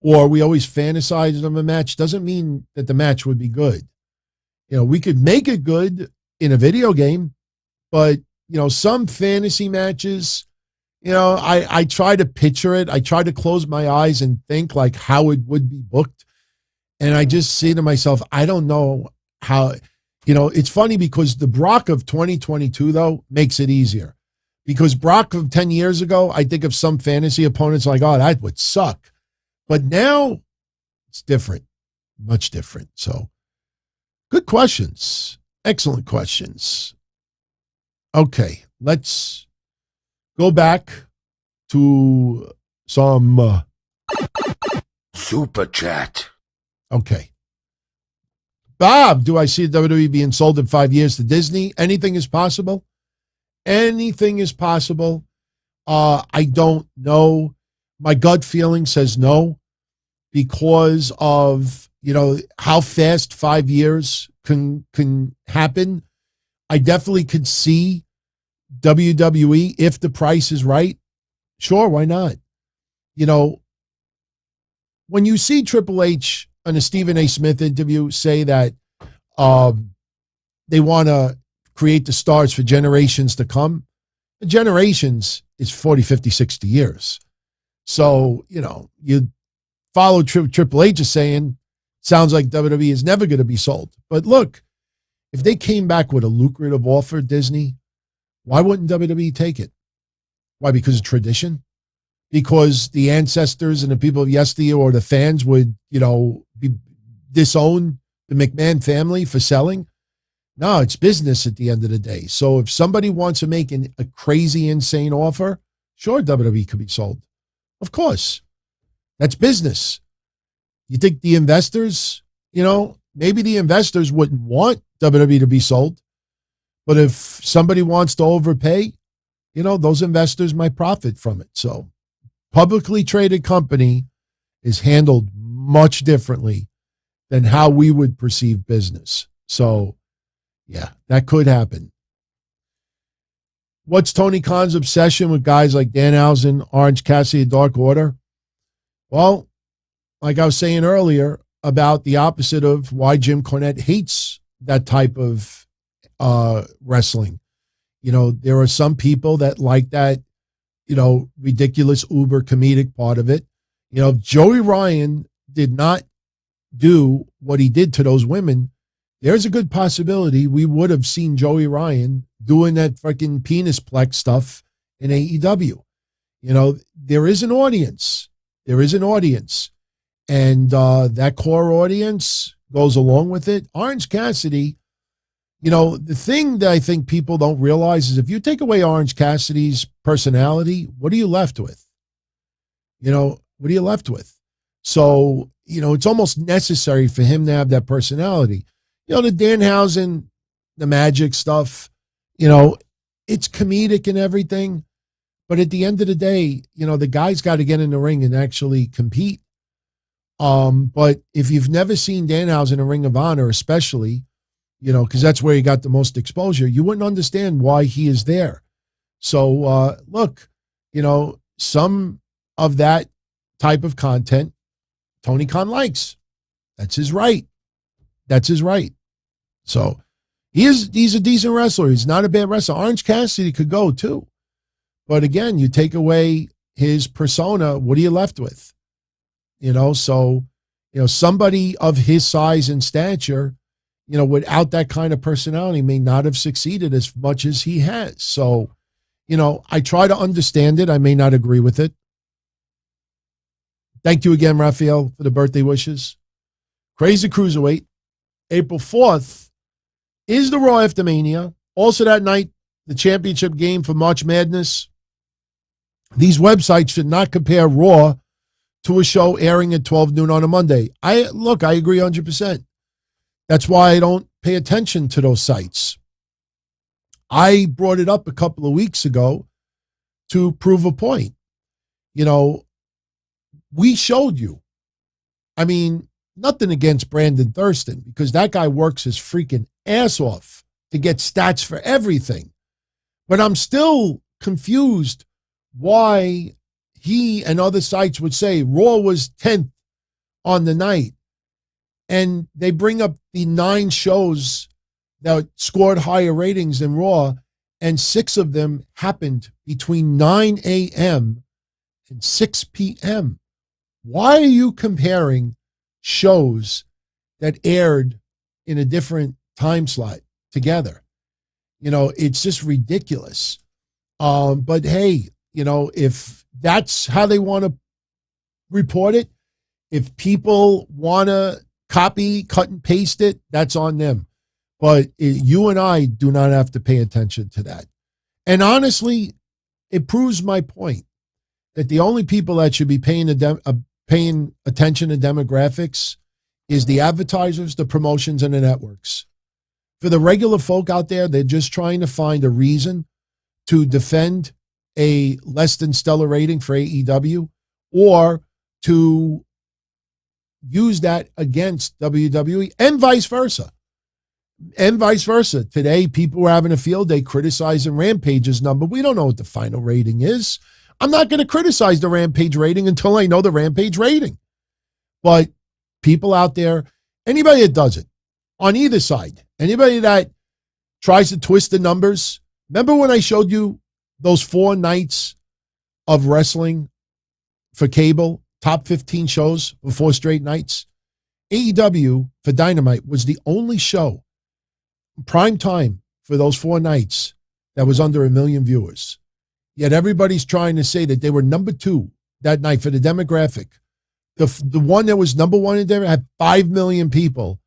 or we always fantasize of a match doesn't mean that the match would be good. We could make it good in a video game, but, some fantasy matches, I try to picture it. I try to close my eyes and think like how it would be booked. And I just say to myself, I don't know how, it's funny because the Brock of 2022, though, makes it easier. Because Brock of 10 years ago, I think of some fantasy opponents like, oh, that would suck. But now it's different, much different. So good questions. Excellent questions. Okay, let's go back to some Super Chat. Okay. Bob, do I see WWE being sold in 5 years to Disney? Anything is possible. Anything is possible. I don't know. My gut feeling says no because of, how fast 5 years can happen. I definitely could see WWE if the price is right. Sure, why not? When you see Triple H in a Stephen A. Smith interview say that they want to create the stars for generations to come, the generations is 40, 50, 60 years. So, you follow Triple H is saying, sounds like WWE is never going to be sold. But look, if they came back with a lucrative offer, Disney, why wouldn't WWE take it? Why? Because of tradition? Because the ancestors and the people of yesteryear or the fans would, disown the McMahon family for selling? No, it's business at the end of the day. So if somebody wants to make a crazy, insane offer, sure, WWE could be sold. Of course. That's business. You think the investors, maybe the investors wouldn't want WWE to be sold. But if somebody wants to overpay, those investors might profit from it. So publicly traded company is handled much differently than how we would perceive business. So, yeah, that could happen. What's Tony Khan's obsession with guys like Danhausen, Orange Cassidy, and Dark Order? Well, like I was saying earlier about the opposite of why Jim Cornette hates that type of wrestling. There are some people that like that, ridiculous uber comedic part of it. If Joey Ryan did not do what he did to those women, there's a good possibility we would have seen Joey Ryan doing that fucking penis plex stuff in AEW. There is an audience. There is an audience. And that core audience goes along with it. Orange Cassidy, the thing that I think people don't realize is if you take away Orange Cassidy's personality, what are you left with? What are you left with? So, it's almost necessary for him to have that personality. The Danhausen, the magic stuff, it's comedic and everything. But at the end of the day, the guy's got to get in the ring and actually compete. But if you've never seen Danhausen in Ring of Honor, especially, because that's where he got the most exposure, you wouldn't understand why he is there. So, look, some of that type of content Tony Khan likes. That's his right. That's his right. So he's a decent wrestler. He's not a bad wrestler. Orange Cassidy could go too. But again, you take away his persona, what are you left with? So, somebody of his size and stature, without that kind of personality may not have succeeded as much as he has. So, I try to understand it. I may not agree with it. Thank you again, Raphael, for the birthday wishes. Crazy Cruiserweight, April 4th is the Raw after Mania. Also that night, the championship game for March Madness. These websites should not compare Raw to a show airing at 12 noon on a Monday. I agree 100%. That's why I don't pay attention to those sites. I brought it up a couple of weeks ago to prove a point. We showed you. I mean, Nothing against Brandon Thurston, because that guy works his freaking ass off to get stats for everything. But I'm still confused why he and other sites would say Raw was 10th on the night. And they bring up the 9 shows that scored higher ratings than Raw, and 6 of them happened between 9 a.m. and 6 p.m. Why are you comparing shows that aired in a different time slot together? It's just ridiculous. But hey, if that's how they want to report it, if people want to copy, cut and paste it, that's on them. But you and I do not have to pay attention to that. And honestly, it proves my point that the only people that should be paying attention to demographics is the advertisers, the promotions, and the networks. For the regular folk out there, they're just trying to find a reason to defend a less than stellar rating for AEW, or to use that against WWE, and vice versa. Today, people were having a field day criticizing Rampage's number. We don't know what the final rating is. I'm not going to criticize the Rampage rating until I know the Rampage rating. But people out there, anybody that does it, on either side, anybody that tries to twist the numbers, remember when I showed you those 4 nights of wrestling for cable, top 15 shows for 4 straight nights? AEW for Dynamite was the only show, prime time, for those 4 nights that was under 1 million viewers. Yet everybody's trying to say that they were number 2 that night for the demographic. The one that was number 1 in there had 5 million people,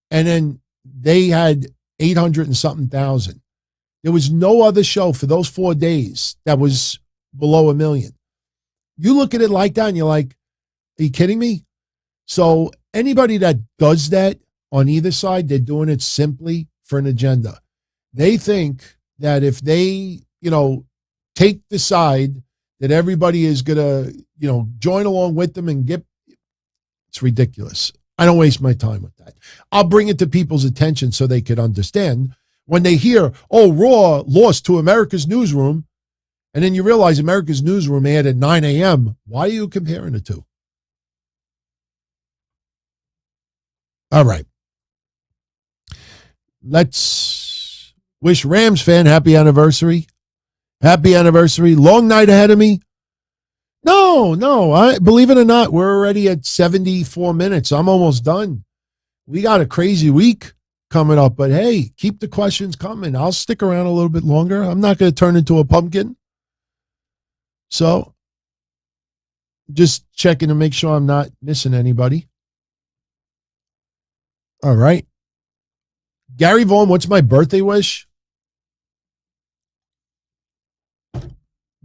and then they had 800 and something thousand. There was no other show for those 4 days that was below 1 million. You look at it like that and you're like, are you kidding me? So anybody that does that on either side, they're doing it simply for an agenda. They think that if they, take the side that everybody is going to, join along with them and it's ridiculous. I don't waste my time with that. I'll bring it to people's attention so they could understand. When they hear, Raw lost to America's Newsroom, and then you realize America's Newsroom aired at 9 a.m., why are you comparing the two? All right. Let's wish Rams fan happy anniversary. Happy anniversary. Long night ahead of me. No. Believe it or not, we're already at 74 minutes. I'm almost done. We got a crazy week coming up, but hey, keep the questions coming. I'll stick around a little bit longer. I'm not going to turn into a pumpkin. So just checking to make sure I'm not missing anybody. All right. Gary Vaughn, what's my birthday wish?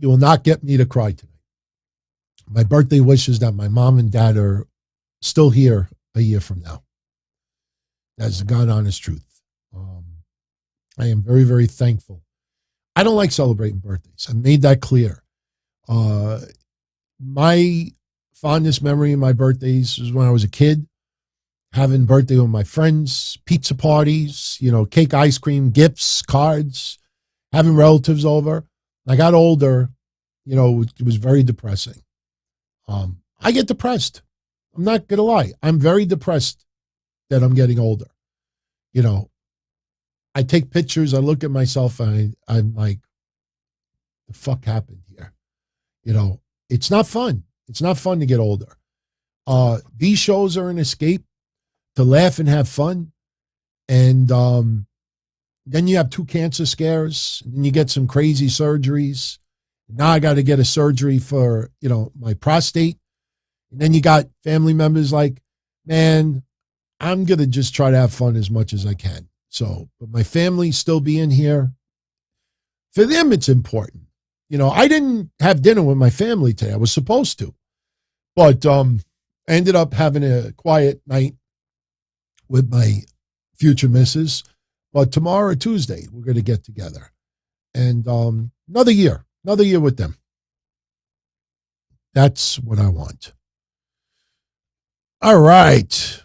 You will not get me to cry tonight. My birthday wish is that my mom and dad are still here a year from now. That's the God honest truth. I am very, very thankful. I don't like celebrating birthdays. I made that clear. My fondest memory of my birthdays was when I was a kid, having birthday with my friends, pizza parties, cake, ice cream, gifts, cards, having relatives over. I got older, it was very depressing. I get depressed. I'm not going to lie. I'm very depressed that I'm getting older. I take pictures, I look at myself, and I'm like, the fuck happened here? It's not fun. It's not fun to get older. These shows are an escape to laugh and have fun. And then you have 2 cancer scares, and then you get some crazy surgeries. Now I got to get a surgery for, my prostate. And then you got family members like, man, I'm going to just try to have fun as much as I can. So, but my family still being here, for them, it's important. I didn't have dinner with my family today. I was supposed to, but I ended up having a quiet night with my future missus. But tomorrow, Tuesday, we're going to get together. And another year with them. That's what I want. All right.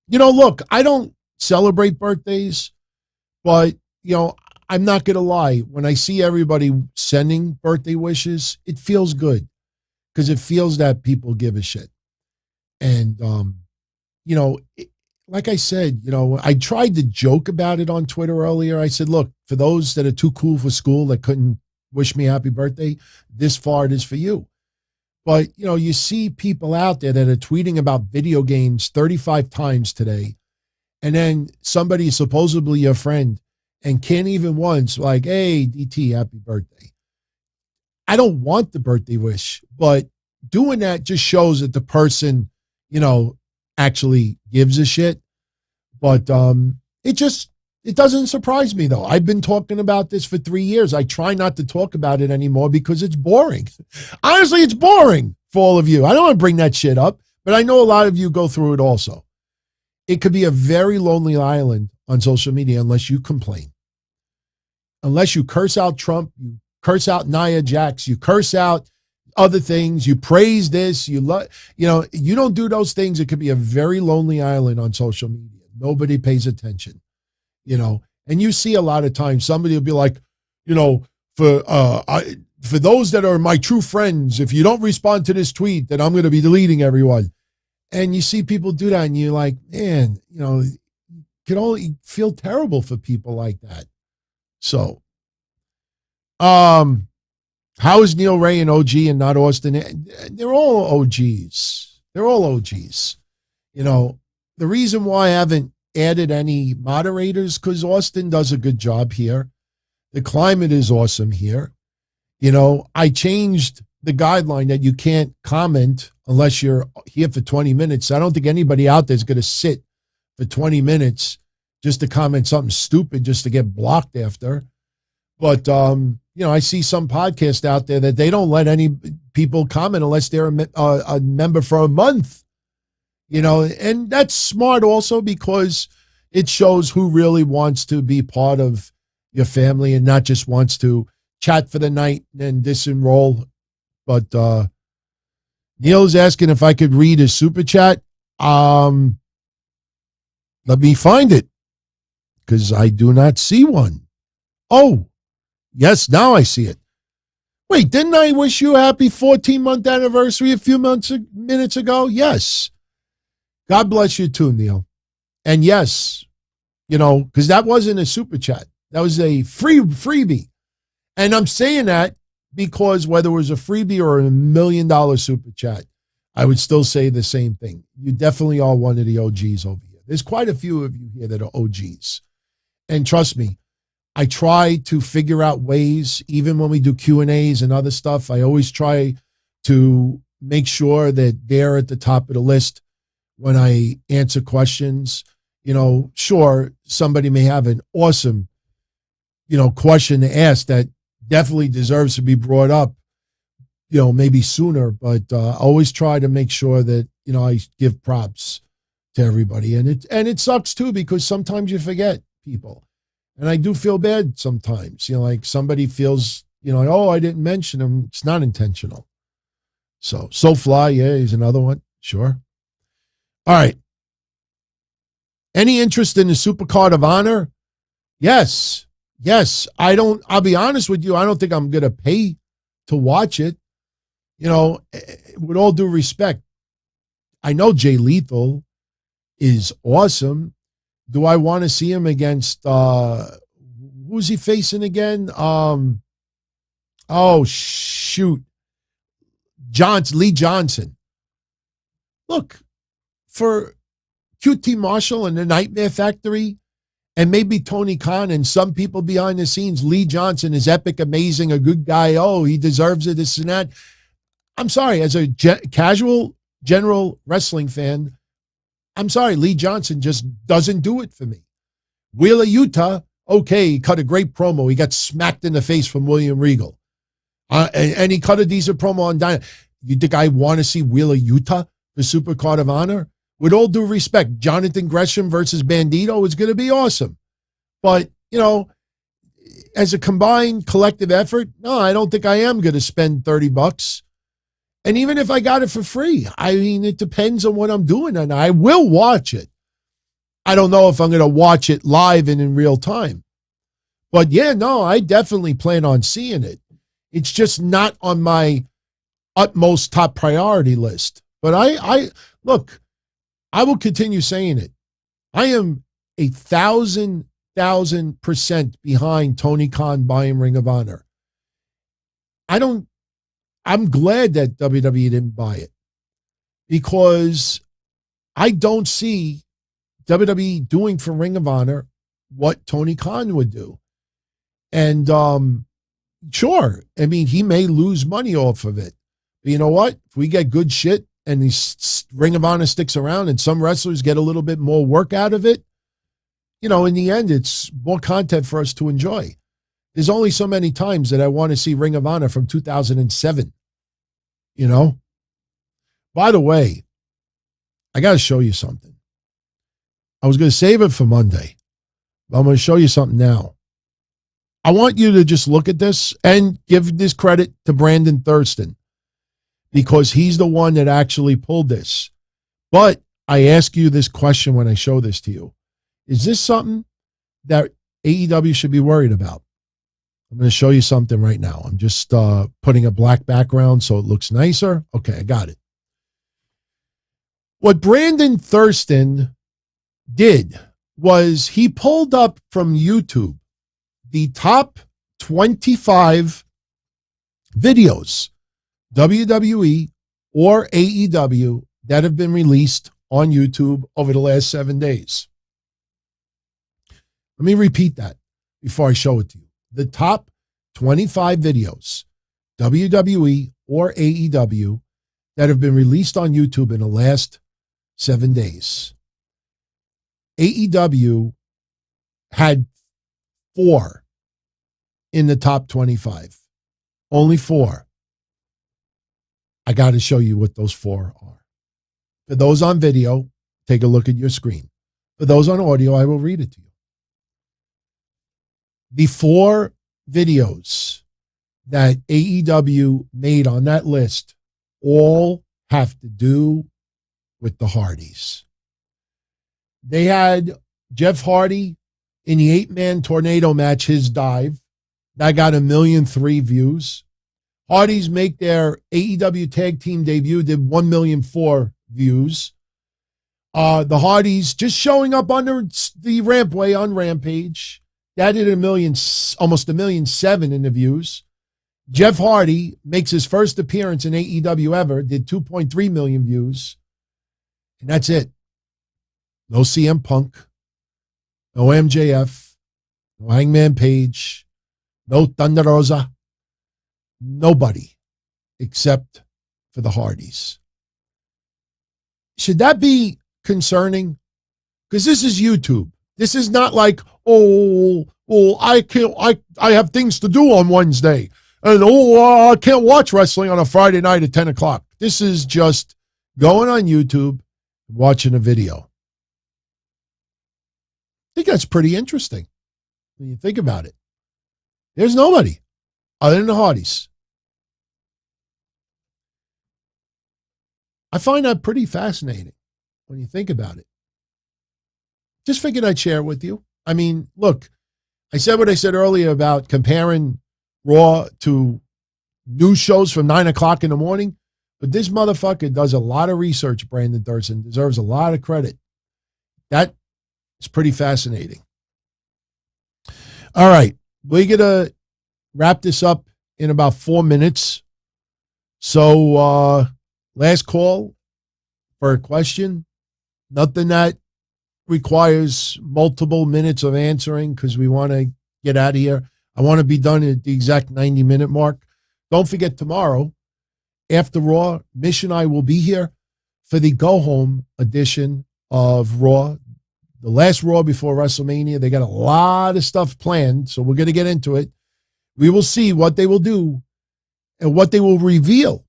Look, I don't celebrate birthdays, but, I'm not going to lie. When I see everybody sending birthday wishes, it feels good because it feels that people give a shit. And, like I said, I tried to joke about it on Twitter earlier. I said, look, for those that are too cool for school that couldn't wish me happy birthday, this far it is for you. But, you see people out there that are tweeting about video games 35 times today. And then somebody supposedly your friend and can't even once like, hey, DT, happy birthday. I don't want the birthday wish, but doing that just shows that the person, actually gives a shit. But it doesn't surprise me, though. I've been talking about this for 3 years. I try not to talk about it anymore because it's boring. Honestly, it's boring for all of you. I don't want to bring that shit up, but I know a lot of you go through it also. It could be a very lonely island on social media unless you complain. Unless you curse out Trump, you curse out Nia Jax, you curse out other things, you praise this, you don't do those things. It could be a very lonely island on social media. Nobody pays attention. And you see a lot of times somebody will be like, for those that are my true friends, if you don't respond to this tweet, then I'm going to be deleting everyone. And you see people do that and you're like, man, you can only feel terrible for people like that. So, how is Neil Ray an OG and not Austin? They're all OGs. They're all OGs. The reason why I haven't added any moderators because Austin does a good job here. The climate is awesome here. I changed the guideline that you can't comment unless you're here for 20 minutes. I don't think anybody out there is going to sit for 20 minutes just to comment something stupid just to get blocked after. But, I see some podcasts out there that they don't let any people comment unless they're a member for a month. And that's smart also because it shows who really wants to be part of your family and not just wants to chat for the night and disenroll. But Neil's asking if I could read his super chat. Let me find it because I do not see one. Oh, yes, now I see it. Wait, didn't I wish you a happy 14-month anniversary a few minutes ago? Yes. God bless you too, Neil. And yes, because that wasn't a super chat. That was a freebie. And I'm saying that because whether it was a freebie or $1 million super chat, I would still say the same thing. You definitely are one of the OGs over here. There's quite a few of you here that are OGs. And trust me, I try to figure out ways, even when we do Q&As and other stuff, I always try to make sure that they're at the top of the list when I answer questions. Sure, somebody may have an awesome, question to ask that definitely deserves to be brought up, maybe sooner, but I always try to make sure that, I give props to everybody. And it sucks too, because sometimes you forget people. And I do feel bad sometimes, like somebody feels, like, oh, I didn't mention him. It's not intentional. So Fly, yeah, he's another one. Sure. All right. Any interest in the Supercard of Honor? Yes. I'll be honest with you. I don't think I'm going to pay to watch it. With all due respect, I know Jay Lethal is awesome. Do I want to see him against, who's he facing again? Oh, shoot. Lee Johnson. Look, for QT Marshall and the Nightmare Factory, and maybe Tony Khan and some people behind the scenes, Lee Johnson is epic, amazing, a good guy. Oh, he deserves it, this and that. I'm sorry, as a casual general wrestling fan, I'm sorry, Lee Johnson just doesn't do it for me. Wheeler Yuta, okay, he cut a great promo. He got smacked in the face from William Regal. And he cut a decent promo on Dynamite. You think I want to see Wheeler Yuta, the Supercard of Honor? With all due respect, Jonathan Gresham versus Bandito is going to be awesome. But, as a combined collective effort, no, I don't think I am going to spend $30. And even if I got it for free, I mean, it depends on what I'm doing, and I will watch it. I don't know if I'm going to watch it live and in real time. But yeah, no, I definitely plan on seeing it. It's just not on my utmost top priority list. But I look, I will continue saying it. I am 1,000% behind Tony Khan buying Ring of Honor. I'm glad that WWE didn't buy it, because I don't see WWE doing for Ring of Honor what Tony Khan would do. And sure, I mean, he may lose money off of it. But you know what? If we get good shit and the Ring of Honor sticks around and some wrestlers get a little bit more work out of it, you know, in the end, it's more content for us to enjoy. There's only so many times that I want to see Ring of Honor from 2007, you know? By the way, I got to show you something. I was going to save it for Monday, but I'm going to show you something now. I want you to just look at this and give this credit to Brandon Thurston, because he's the one that actually pulled this. But I ask you this question when I show this to you. Is this something that AEW should be worried about? I'm going to show you something right now. I'm just putting a black background so it looks nicer. Okay, I got it. What Brandon Thurston did was he pulled up from YouTube the top 25 videos, WWE or AEW, that have been released on YouTube over the last 7 days. Let me repeat that before I show it to you. The top 25 videos, WWE or AEW, that have been released on YouTube in the last 7 days. AEW had 4 in the top 25. Only 4. I got to show you what those 4 are. For those on video, take a look at your screen. For those on audio, I will read it to you. The 4 videos that AEW made on that list all have to do with the Hardys. They had Jeff Hardy in the 8-man tornado match, his dive. That got 1,000,003 views. Hardys make their AEW tag team debut, did 1,000,004 views. The Hardys just showing up on the rampway on Rampage. That did almost 1,000,007 in the views. Jeff Hardy makes his first appearance in AEW ever, did 2.3 million views. And that's it. No CM Punk, no MJF, no Hangman Page, no Thunder Rosa, nobody except for the Hardys. Should that be concerning? Because this is YouTube. This is not like, I have things to do on Wednesday. And, I can't watch wrestling on a Friday night at 10 o'clock. This is just going on YouTube, watching a video. I think that's pretty interesting when you think about it. There's nobody other than the Hardys. I find that pretty fascinating when you think about it. Just figured I'd share it with you. I mean, look, I said what I said earlier about comparing Raw to news shows from 9 o'clock in the morning, but this motherfucker does a lot of research, Brandon Thurston, deserves a lot of credit. That is pretty fascinating. All right, we're going to wrap this up in about 4 minutes. So, last call for a question. Nothing that requires multiple minutes of answering because we want to get out of here. I want to be done at the exact 90-minute mark. Don't forget, tomorrow, after Raw, Mish and I will be here for the go-home edition of Raw, the last Raw before WrestleMania. They got a lot of stuff planned, so we're going to get into it. We will see what they will do and what they will reveal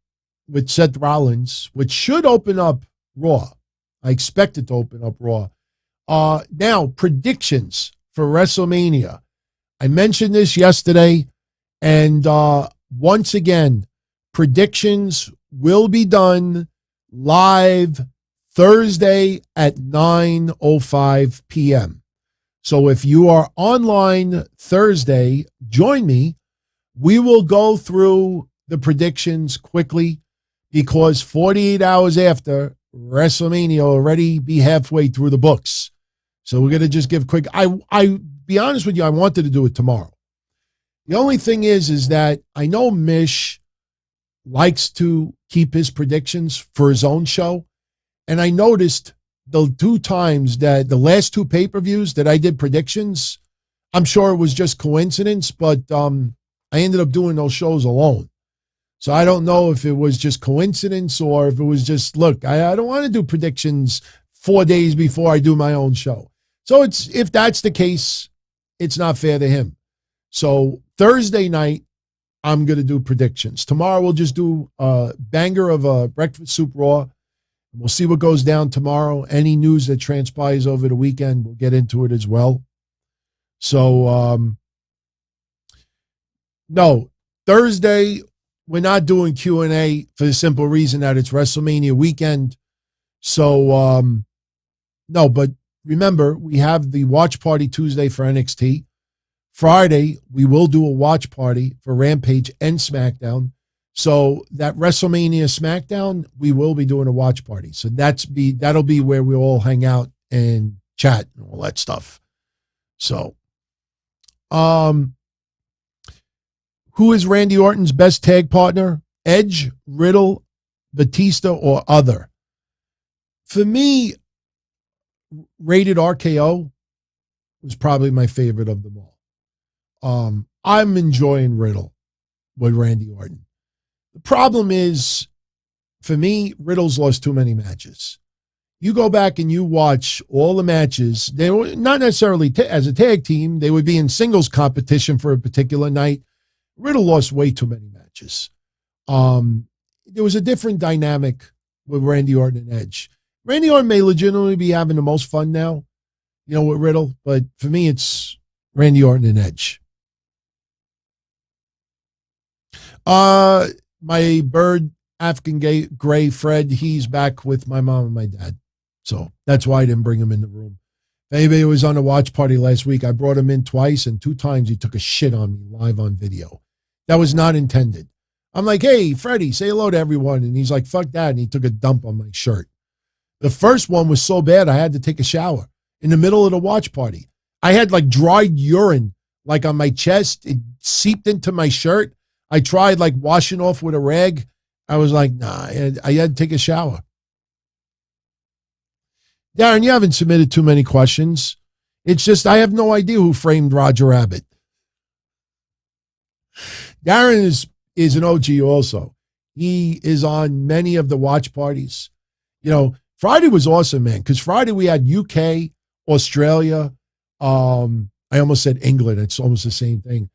with Seth Rollins, which should open up Raw. I expect it to open up Raw. Now, predictions for WrestleMania. I mentioned this yesterday, and once again, predictions will be done live Thursday at 9:05 p.m. So if you are online Thursday, join me. We will go through the predictions quickly because 48 hours after, WrestleMania will already be halfway through the books. So we're going to just give quick. I be honest with you, I wanted to do it tomorrow. The only thing is that I know Mish likes to keep his predictions for his own show. And I noticed the two times that the last two pay-per-views that I did predictions, I'm sure it was just coincidence, but I ended up doing those shows alone. So I don't know if it was just coincidence or if it was just, look, I don't want to do predictions 4 days before I do my own show. So if that's the case, it's not fair to him. So Thursday night, I'm going to do predictions. Tomorrow we'll just do a banger of a Breakfast Soup Raw. We'll see what goes down tomorrow. Any news that transpires over the weekend, we'll get into it as well. So, no, Thursday, we're not doing Q&A for the simple reason that it's WrestleMania weekend. So, no, but remember, we have the watch party Tuesday for NXT. Friday, we will do a watch party for Rampage and SmackDown. So that WrestleMania SmackDown, we will be doing a watch party. So that'll be where we all hang out and chat and all that stuff. So, who is Randy Orton's best tag partner? Edge, Riddle, Batista, or other? For me, Rated RKO was probably my favorite of them all. I'm enjoying Riddle with Randy Orton. The problem is, for me, Riddle's lost too many matches. You go back and you watch all the matches. They were not necessarily as a tag team. They would be in singles competition for a particular night. Riddle lost way too many matches. There was a different dynamic with Randy Orton and Edge. Randy Orton may legitimately be having the most fun now, with Riddle. But for me, it's Randy Orton and Edge. My bird, African Gray Fred, he's back with my mom and my dad. So that's why I didn't bring him in the room. If anybody was on a watch party last week, I brought him in twice, and 2 times he took a shit on me live on video. That was not intended. I'm like, hey, Freddie, say hello to everyone. And he's like, fuck that. And he took a dump on my shirt. The first one was so bad, I had to take a shower in the middle of the watch party. I had like dried urine, like on my chest. It seeped into my shirt. I tried like washing off with a rag. I was like, nah, I had to take a shower. Darren, you haven't submitted too many questions. It's just, I have no idea who framed Roger Rabbit. Darren is an OG also. He is on many of the watch parties. Friday was awesome, man, because Friday we had UK, Australia. I almost said England. It's almost the same thing.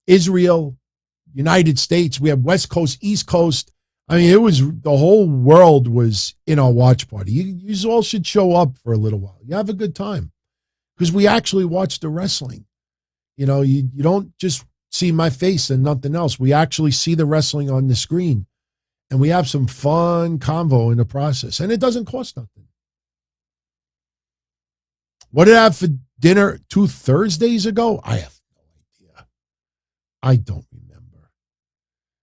Israel, United States. We have West Coast, East Coast. I mean, it was the whole world was in our watch party. You all should show up for a little while. You have a good time because we actually watch the wrestling. You don't just see my face and nothing else. We actually see the wrestling on the screen, and we have some fun convo in the process, and it doesn't cost nothing. What did I have for dinner 2 Thursdays ago? I have no idea. I don't remember.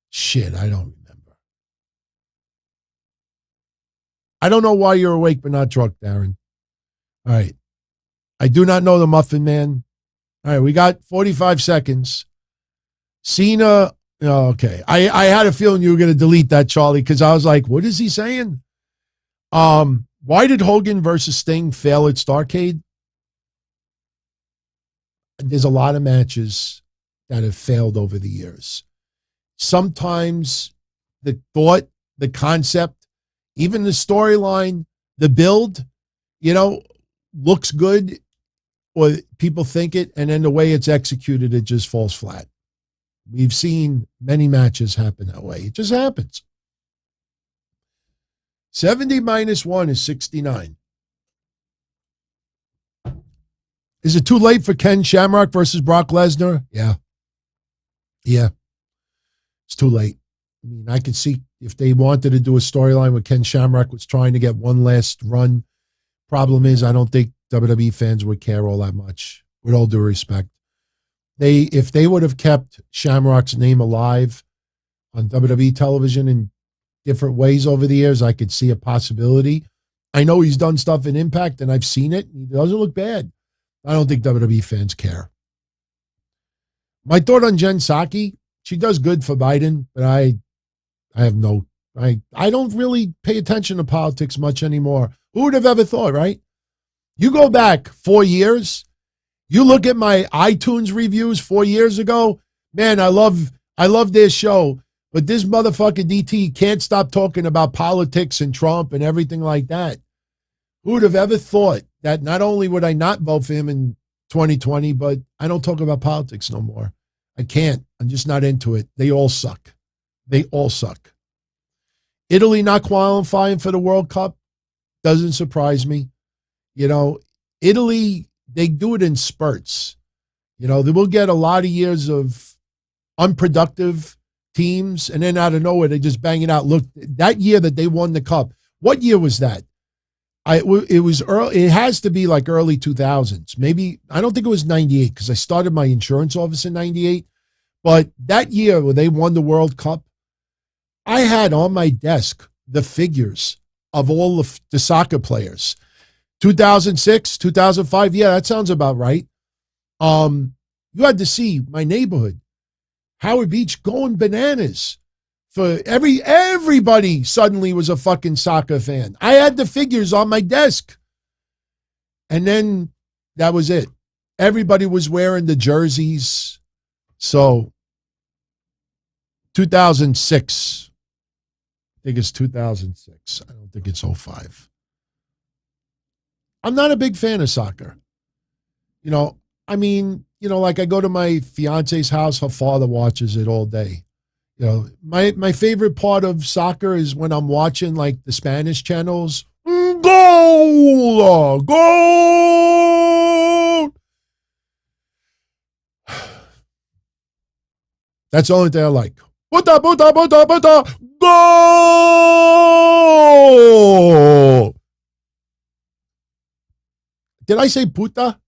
Shit, I don't remember. I don't know why you're awake but not drunk, Darren. All right. I do not know the Muffin Man. All right, we got 45 seconds. Cena, okay. I had a feeling you were going to delete that, Charlie, because I was like, what is he saying? Why did Hogan versus Sting fail at Starrcade? There's a lot of matches that have failed over the years. Sometimes the thought, the concept, even the storyline, the build, looks good, or people think it, and then the way it's executed, it just falls flat. We've seen many matches happen that way. It just happens. 70 minus 1 is 69. Is it too late for Ken Shamrock versus Brock Lesnar? Yeah. It's too late. I mean, I could see if they wanted to do a storyline where Ken Shamrock was trying to get one last run. Problem is, I don't think WWE fans would care all that much, with all due respect. If they would have kept Shamrock's name alive on WWE television in different ways over the years, I could see a possibility. I know he's done stuff in Impact, and I've seen it. He doesn't look bad. I don't think WWE fans care. My thought on Jen Psaki, she does good for Biden, but I don't really pay attention to politics much anymore. Who would have ever thought, right? You go back 4 years, you look at my iTunes reviews 4 years ago, man, I love their show, but this motherfucking DT can't stop talking about politics and Trump and everything like that. Who would have ever thought that not only would I not vote for him in 2020, but I don't talk about politics no more. I can't. I'm just not into it. They all suck. They all suck. Italy not qualifying for the World Cup doesn't surprise me. You know, Italy, they do it in spurts. You know, they will get a lot of years of unproductive teams, and then out of nowhere, they just bang it out. Look, that year that they won the cup, what year was that? It was early. It has to be like early 2000s. Maybe, I don't think it was 98 because I started my insurance office in 98. But that year when they won the World Cup, I had on my desk the figures of all of the soccer players. 2006, 2005. Yeah, that sounds about right. You had to see my neighborhood, Howard Beach, going bananas. For everybody suddenly was a fucking soccer fan. I had the figures on my desk. And then that was it. Everybody was wearing the jerseys. So 2006. I think it's 2006. I don't think it's 05. I'm not a big fan of soccer. You know, I mean, you know, like I go to my fiance's house, her father watches it all day. You know, my favorite part of soccer is when I'm watching like the Spanish channels. Goal! Goal! That's the only thing I like. Puta, puta, puta, puta, goal! Did I say puta?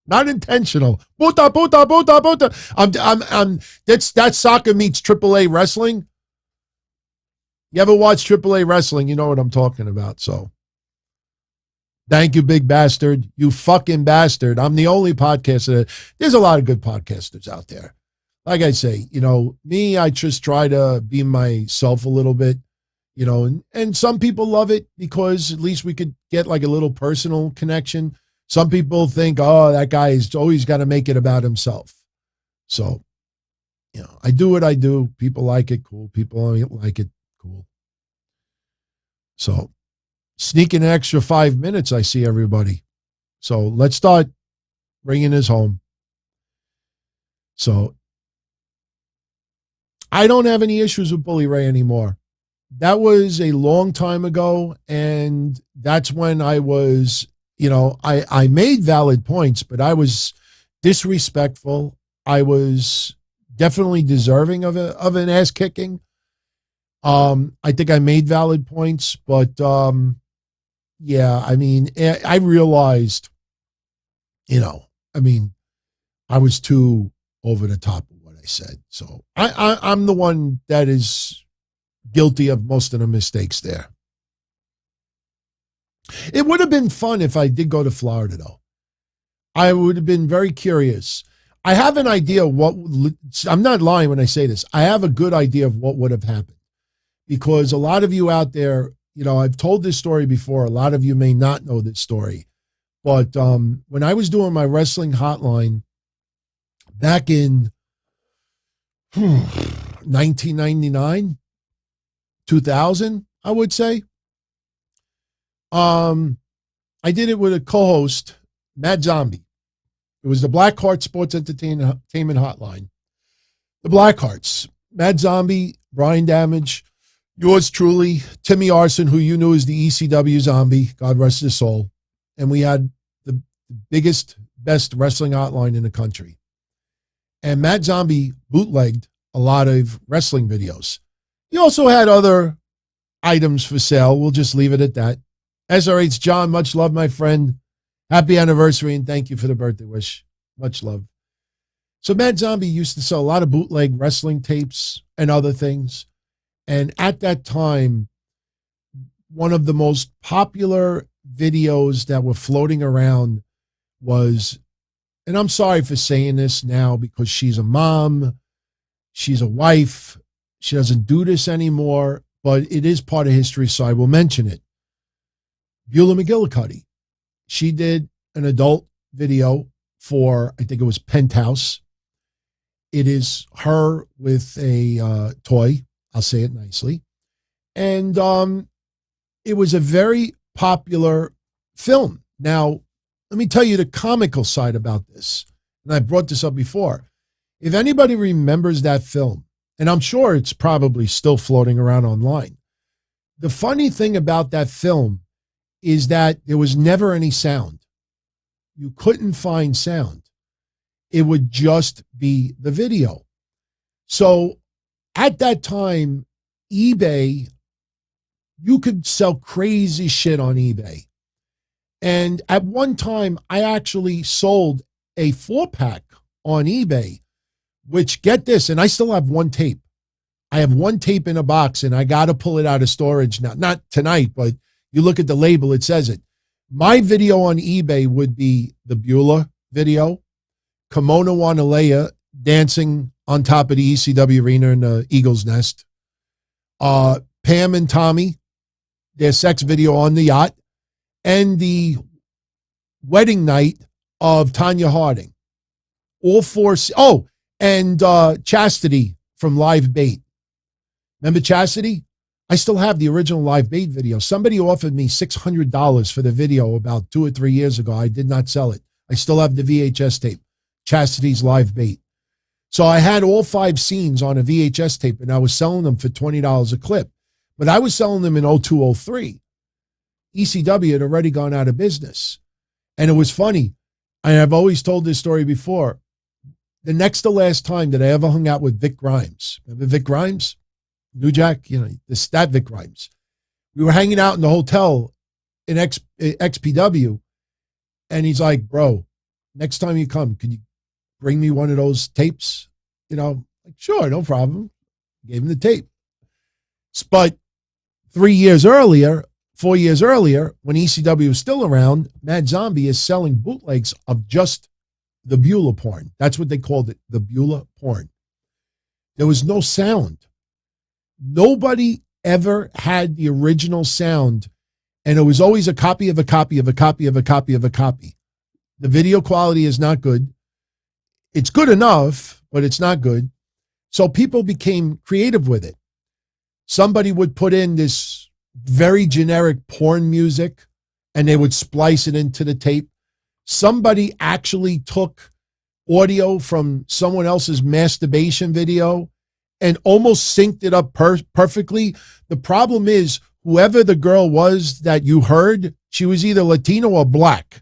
Not intentional. Puta, puta, puta, puta. That's soccer meets AAA wrestling. You ever watch AAA wrestling? You know what I'm talking about. So, thank you, big bastard. You fucking bastard. I'm the only podcaster. There's a lot of good podcasters out there. Like I say, you know, me, I just try to be myself a little bit, you know, and some people love it because at least we could get like a little personal connection. Some people think, oh, that guy is always got to make it about himself. So, you know, I do what I do. People like it, cool. People don't like it, cool. So, sneaking an extra 5 minutes, I see everybody. So, let's start bringing this home. So, I don't have any issues with Bully Ray anymore. That was a long time ago, and that's when I was... You know, I made valid points, but I was disrespectful. I was definitely deserving of an ass kicking. I think I made valid points, but yeah, I mean, I realized, you know, I mean, I was too over the top of what I said. So I'm the one that is guilty of most of the mistakes there. It would have been fun if I did go to Florida, though. I would have been very curious. I have an idea of what, I'm not lying when I say this. I have a good idea of what would have happened because a lot of you out there, you know, I've told this story before. A lot of you may not know this story, but when I was doing my wrestling hotline back in 1999, 2000, I would say, I did it with a co-host, Matt Zombie. It was the Blackheart Sports Entertainment Hotline. The Blackhearts, Matt Zombie, Brian Damage, yours truly, Timmy Arson, who you knew as the ECW Zombie, God rest his soul. And we had the biggest, best wrestling hotline in the country. And Matt Zombie bootlegged a lot of wrestling videos. He also had other items for sale. We'll just leave it at that. SRH John, much love, my friend. Happy anniversary, and thank you for the birthday wish. Much love. So Mad Zombie used to sell a lot of bootleg wrestling tapes and other things. And at that time, one of the most popular videos that were floating around was, and I'm sorry for saying this now because she's a mom, she's a wife, she doesn't do this anymore, but it is part of history, so I will mention it. Beulah McGillicuddy. She did an adult video for, I think it was Penthouse. It is her with a toy. I'll say it nicely. And it was a very popular film. Now, let me tell you the comical side about this. And I brought this up before. If anybody remembers that film, and I'm sure it's probably still floating around online, the funny thing about that film is that there was never any sound. You couldn't find sound. It would just be the video. So at that time, eBay, you could sell crazy shit on eBay. And at one time, I actually sold a 4-pack on eBay, which, get this, and I still have one tape. I have one tape in a box, and I got to pull it out of storage now. Not tonight, but you look at the label, it says it. My video on eBay would be the Beulah video, Kimono Wanalea dancing on top of the ECW arena in the Eagle's Nest, Pam and Tommy, their sex video on the yacht, and the wedding night of Tanya Harding. All four. Oh, and Chastity from Live Bait. Remember Chastity? I still have the original Live Bait video. Somebody offered me $600 for the video about 2 or 3 years ago. I did not sell it. I still have the VHS tape, Chastity's Live Bait. So I had all 5 scenes on a VHS tape, and I was selling them for $20 a clip. But I was selling them in 0203. ECW had already gone out of business. And it was funny. I've always told this story before. The next to last time that I ever hung out with Vic Grimes. Remember Vic Grimes? New Jack, that Vic Grimes. We were hanging out in the hotel in XPW. And he's like, bro, next time you come, can you bring me one of those tapes? Like, sure, no problem. Gave him the tape. But 4 years earlier, when ECW was still around, Mad Zombie is selling bootlegs of just the Beulah porn. That's what they called it, the Beulah porn. There was no sound. Nobody ever had the original sound, and it was always a copy of a copy of a copy of a copy of a copy. The video quality is not good. It's good enough, but it's not good. So people became creative with it. Somebody would put in this very generic porn music, and they would splice it into the tape. Somebody actually took audio from someone else's masturbation video and almost synced it up perfectly. The problem is, whoever the girl was that you heard, she was either Latino or black.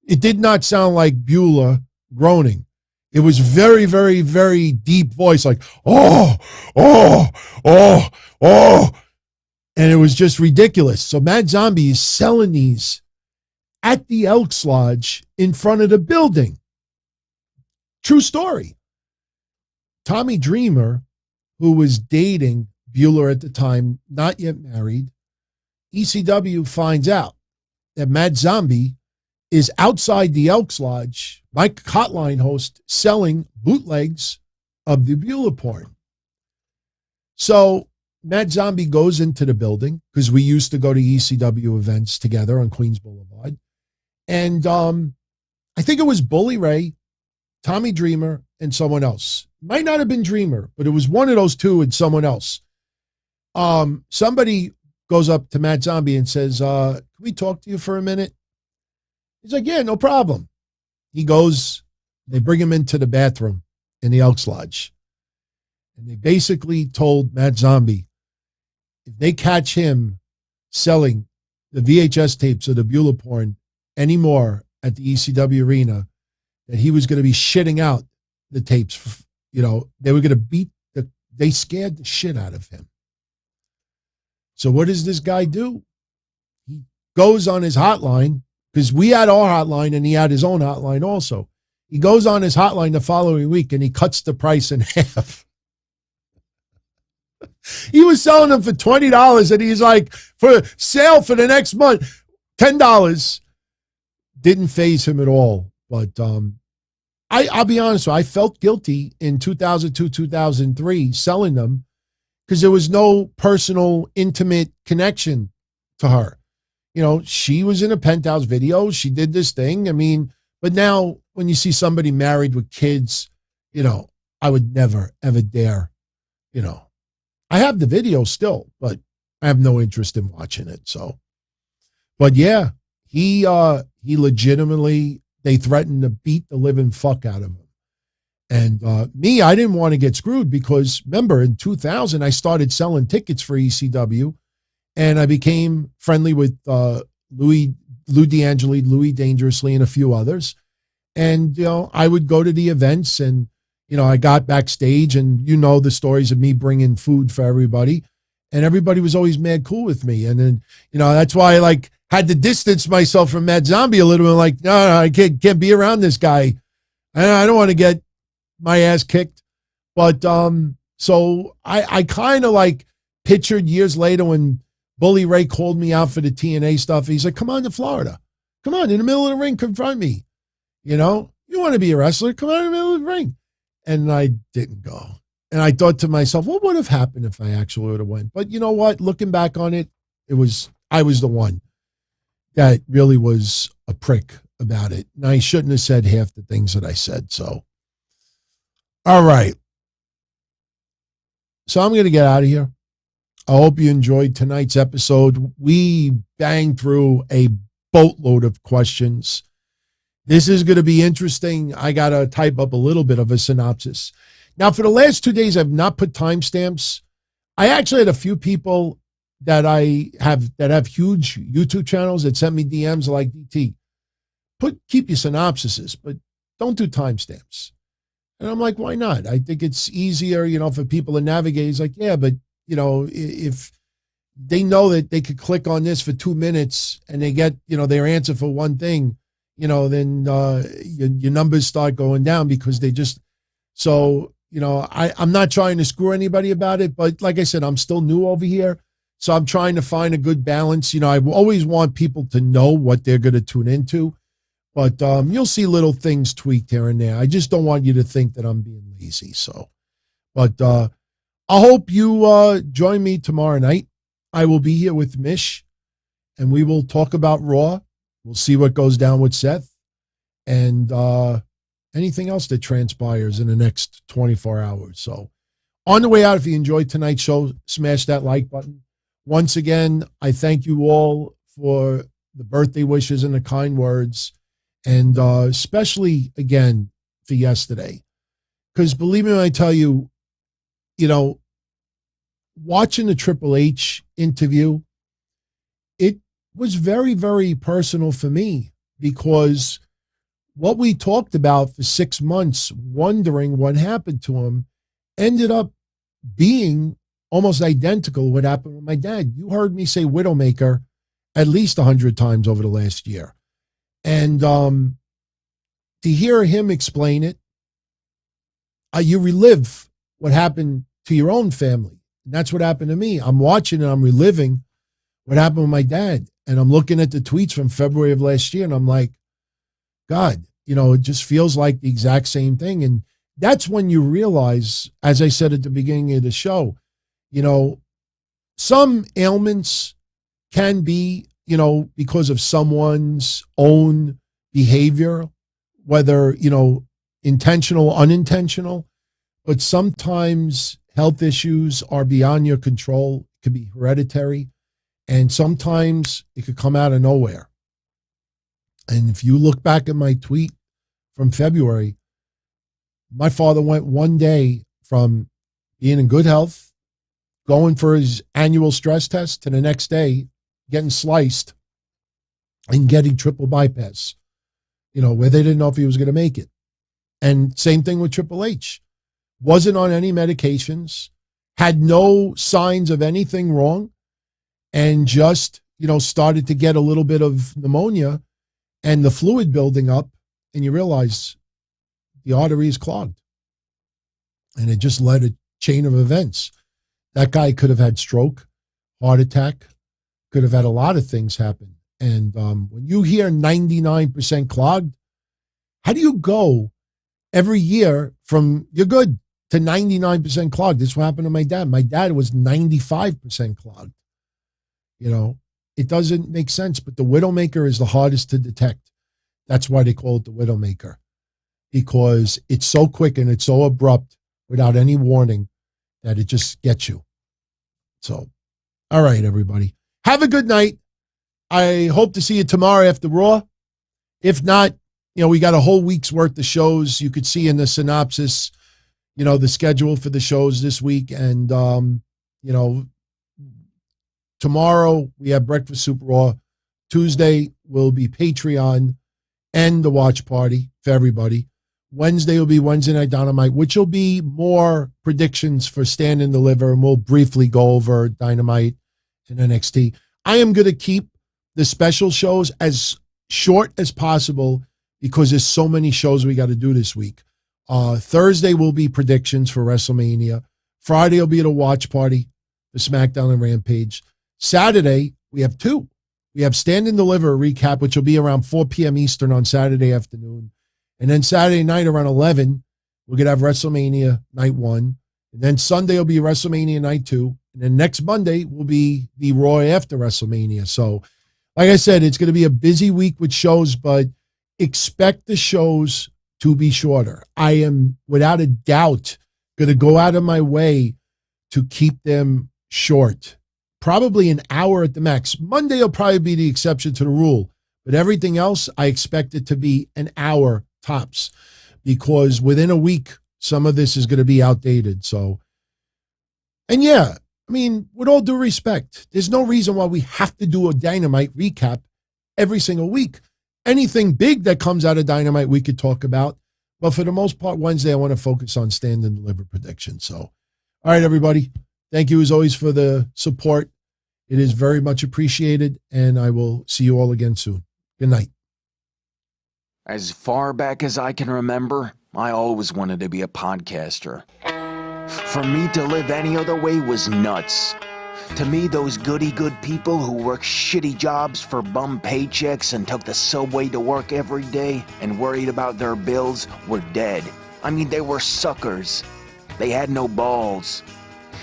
It did not sound like Beulah groaning. It was very, very, very deep voice, like, oh, oh, oh, oh. And it was just ridiculous. So Mad Zombie is selling these at the Elks Lodge in front of the building. True story. Tommy Dreamer, who was dating Beulah at the time, not yet married, ECW finds out that Mad Zombie is outside the Elks Lodge, Mike Hotline host, selling bootlegs of the Beulah porn. So Mad Zombie goes into the building, because we used to go to ECW events together on Queens Boulevard. And I think it was Bully Ray, Tommy Dreamer, and someone else. Might not have been Dreamer, but it was one of those two and someone else. Somebody goes up to Mad Zombie and says, can we talk to you for a minute? He's like, yeah, no problem. He goes, they bring him into the bathroom in the Elks Lodge. And they basically told Mad Zombie, if they catch him selling the VHS tapes of the Beulah porn anymore at the ECW arena, that he was going to be shitting out the tapes. They were going to they scared the shit out of him. So what does this guy do? He goes on his hotline, because we had our hotline and he had his own hotline also. He goes on his hotline the following week and he cuts the price in half. He was selling them for $20 and he's like, for sale for the next month, $10. Didn't faze him at all. But I'll be honest with you, I felt guilty in 2002, 2003 selling them because there was no personal, intimate connection to her. You know, she was in a Penthouse video. She did this thing. I mean, but now when you see somebody married with kids, you know, I would never, ever dare, you know. I have the video still, but I have no interest in watching it. So, but yeah, he legitimately, they threatened to beat the living fuck out of him. And me, I didn't want to get screwed because remember in 2000, I started selling tickets for ECW and I became friendly with Lou D'Angelo, Louis Dangerously, and a few others. And, you know, I would go to the events and, you know, I got backstage and you know the stories of me bringing food for everybody. And everybody was always mad cool with me. And then, you know, that's why I like had to distance myself from Mad Zombie a little bit. Like, no, I can't be around this guy. I don't want to get my ass kicked. But so I kind of like pictured years later when Bully Ray called me out for the TNA stuff. He's like, come on to Florida. Come on, in the middle of the ring, confront me. You know, you want to be a wrestler? Come on in the middle of the ring. And I didn't go. And I thought to myself, what would have happened if I actually would have went? But you know what? Looking back on it, I was the one that really was a prick about it. And I shouldn't have said half the things that I said. So, all right. So I'm going to get out of here. I hope you enjoyed tonight's episode. We banged through a boatload of questions. This is going to be interesting. I got to type up a little bit of a synopsis. Now, for the last 2 days, I've not put timestamps. I actually had a few people that have huge YouTube channels that sent me DMs like, DT, keep your synopsises, but don't do timestamps. And I'm like, why not? I think it's easier, you know, for people to navigate. He's like, yeah, but, you know, if they know that they could click on this for 2 minutes and they get, you know, their answer for one thing, you know, then your numbers start going down because they just, so, you know, I'm not trying to screw anybody about it, but like I said, I'm still new over here. So I'm trying to find a good balance. You know, I always want people to know what they're going to tune into, but you'll see little things tweaked here and there. I just don't want you to think that I'm being lazy. So, but I hope you join me tomorrow night. I will be here with Mish and we will talk about Raw. We'll see what goes down with Seth and anything else that transpires in the next 24 hours. So on the way out, if you enjoyed tonight's show, smash that like button. Once again, I thank you all for the birthday wishes and the kind words, and especially, again, for yesterday. Because believe me when I tell you, you know, watching the Triple H interview, it was very, very personal for me because what we talked about for 6 months, wondering what happened to him, ended up being almost identical to what happened with my dad. You heard me say Widowmaker at least 100 times over the last year. And to hear him explain it, you relive what happened to your own family. And that's what happened to me. I'm watching and I'm reliving what happened with my dad. And I'm looking at the tweets from February of last year and I'm like, God, you know, it just feels like the exact same thing. And that's when you realize, as I said at the beginning of the show, you know, some ailments can be, you know, because of someone's own behavior, whether, you know, intentional or unintentional, but sometimes health issues are beyond your control. It could be hereditary, and sometimes it could come out of nowhere. And if you look back at my tweet from February, my father went one day from being in good health, going for his annual stress test, to the next day getting sliced and getting triple bypass, you know, where they didn't know if he was going to make it. And same thing with Triple H. Wasn't on any medications, had no signs of anything wrong. and just, started to get a little bit of pneumonia and the fluid building up, and you realize the artery is clogged. And it just led a chain of events. That guy could have had stroke, heart attack, could have had a lot of things happen. And when you hear 99% clogged, how do you go every year from you're good to 99% clogged? This is what happened to my dad. My dad was 95% clogged. It doesn't make sense, but the Widowmaker is the hardest to detect. That's why they call it the Widowmaker, because it's so quick and it's so abrupt without any warning that it just gets you. So, all right, everybody. Have a good night. I hope to see you tomorrow after Raw. If not, we got a whole week's worth of shows. You could see in the synopsis, the schedule for the shows this week. And, tomorrow we have Breakfast Super Raw. Tuesday will be Patreon and the watch party for everybody. Wednesday will be Wednesday Night Dynamite, which will be more predictions for Stand and Deliver, and we'll briefly go over Dynamite and NXT. I am going to keep the special shows as short as possible because there's so many shows we got to do this week. Thursday will be predictions for WrestleMania. Friday will be the watch party, the SmackDown and Rampage. Saturday, we have two. We have Stand and Deliver recap, which will be around 4 p.m. Eastern on Saturday afternoon. And then Saturday night around 11, we're going to have WrestleMania Night 1. And then Sunday will be WrestleMania Night 2. And then next Monday will be the Raw after WrestleMania. So, like I said, it's going to be a busy week with shows, but expect the shows to be shorter. I am, without a doubt, going to go out of my way to keep them short. Probably an hour at the max. Monday will probably be the exception to the rule. But everything else, I expect it to be an hour tops, because within a week, some of this is going to be outdated. So, and yeah, I mean, with all due respect, there's no reason why we have to do a Dynamite recap every single week. Anything big that comes out of Dynamite, we could talk about. But for the most part, Wednesday, I want to focus on Stand and Deliver predictions. So, all right, everybody. Thank you as always for the support. It is very much appreciated, and I will see you all again soon. Good night. As far back as I can remember, I always wanted to be a podcaster. For me to live any other way was nuts. To me, those goody-good people who worked shitty jobs for bum paychecks and took the subway to work every day and worried about their bills were dead. I mean, they were suckers. They had no balls.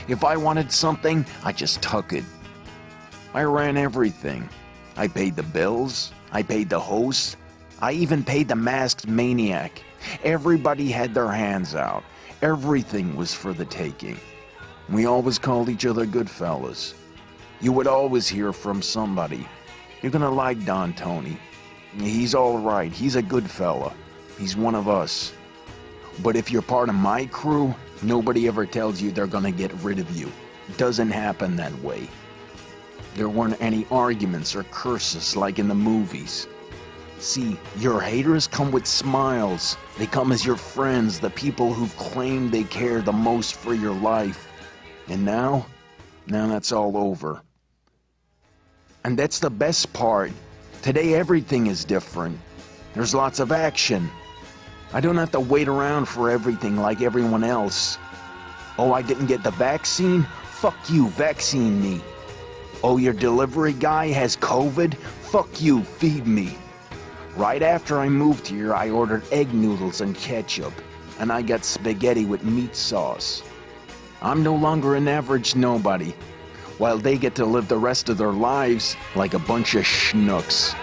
If I wanted something, I just took it. I ran everything. I paid the bills. I paid the host. I even paid the masked maniac. Everybody had their hands out. Everything was for the taking. We always called each other good fellas. You would always hear from somebody. You're gonna like Don Tony. He's all right. He's a good fella. He's one of us. But if you're part of my crew, nobody ever tells you they're gonna get rid of you. It doesn't happen that way. There weren't any arguments or curses like in the movies. See, your haters come with smiles. They come as your friends, the people who've claimed they care the most for your life. And now that's all over. And that's the best part. Today everything is different. There's lots of action. I don't have to wait around for everything like everyone else. Oh, I didn't get the vaccine? Fuck you, vaccine me. Oh, your delivery guy has COVID? Fuck you, feed me. Right after I moved here, I ordered egg noodles and ketchup, and I got spaghetti with meat sauce. I'm no longer an average nobody, while they get to live the rest of their lives like a bunch of schnooks.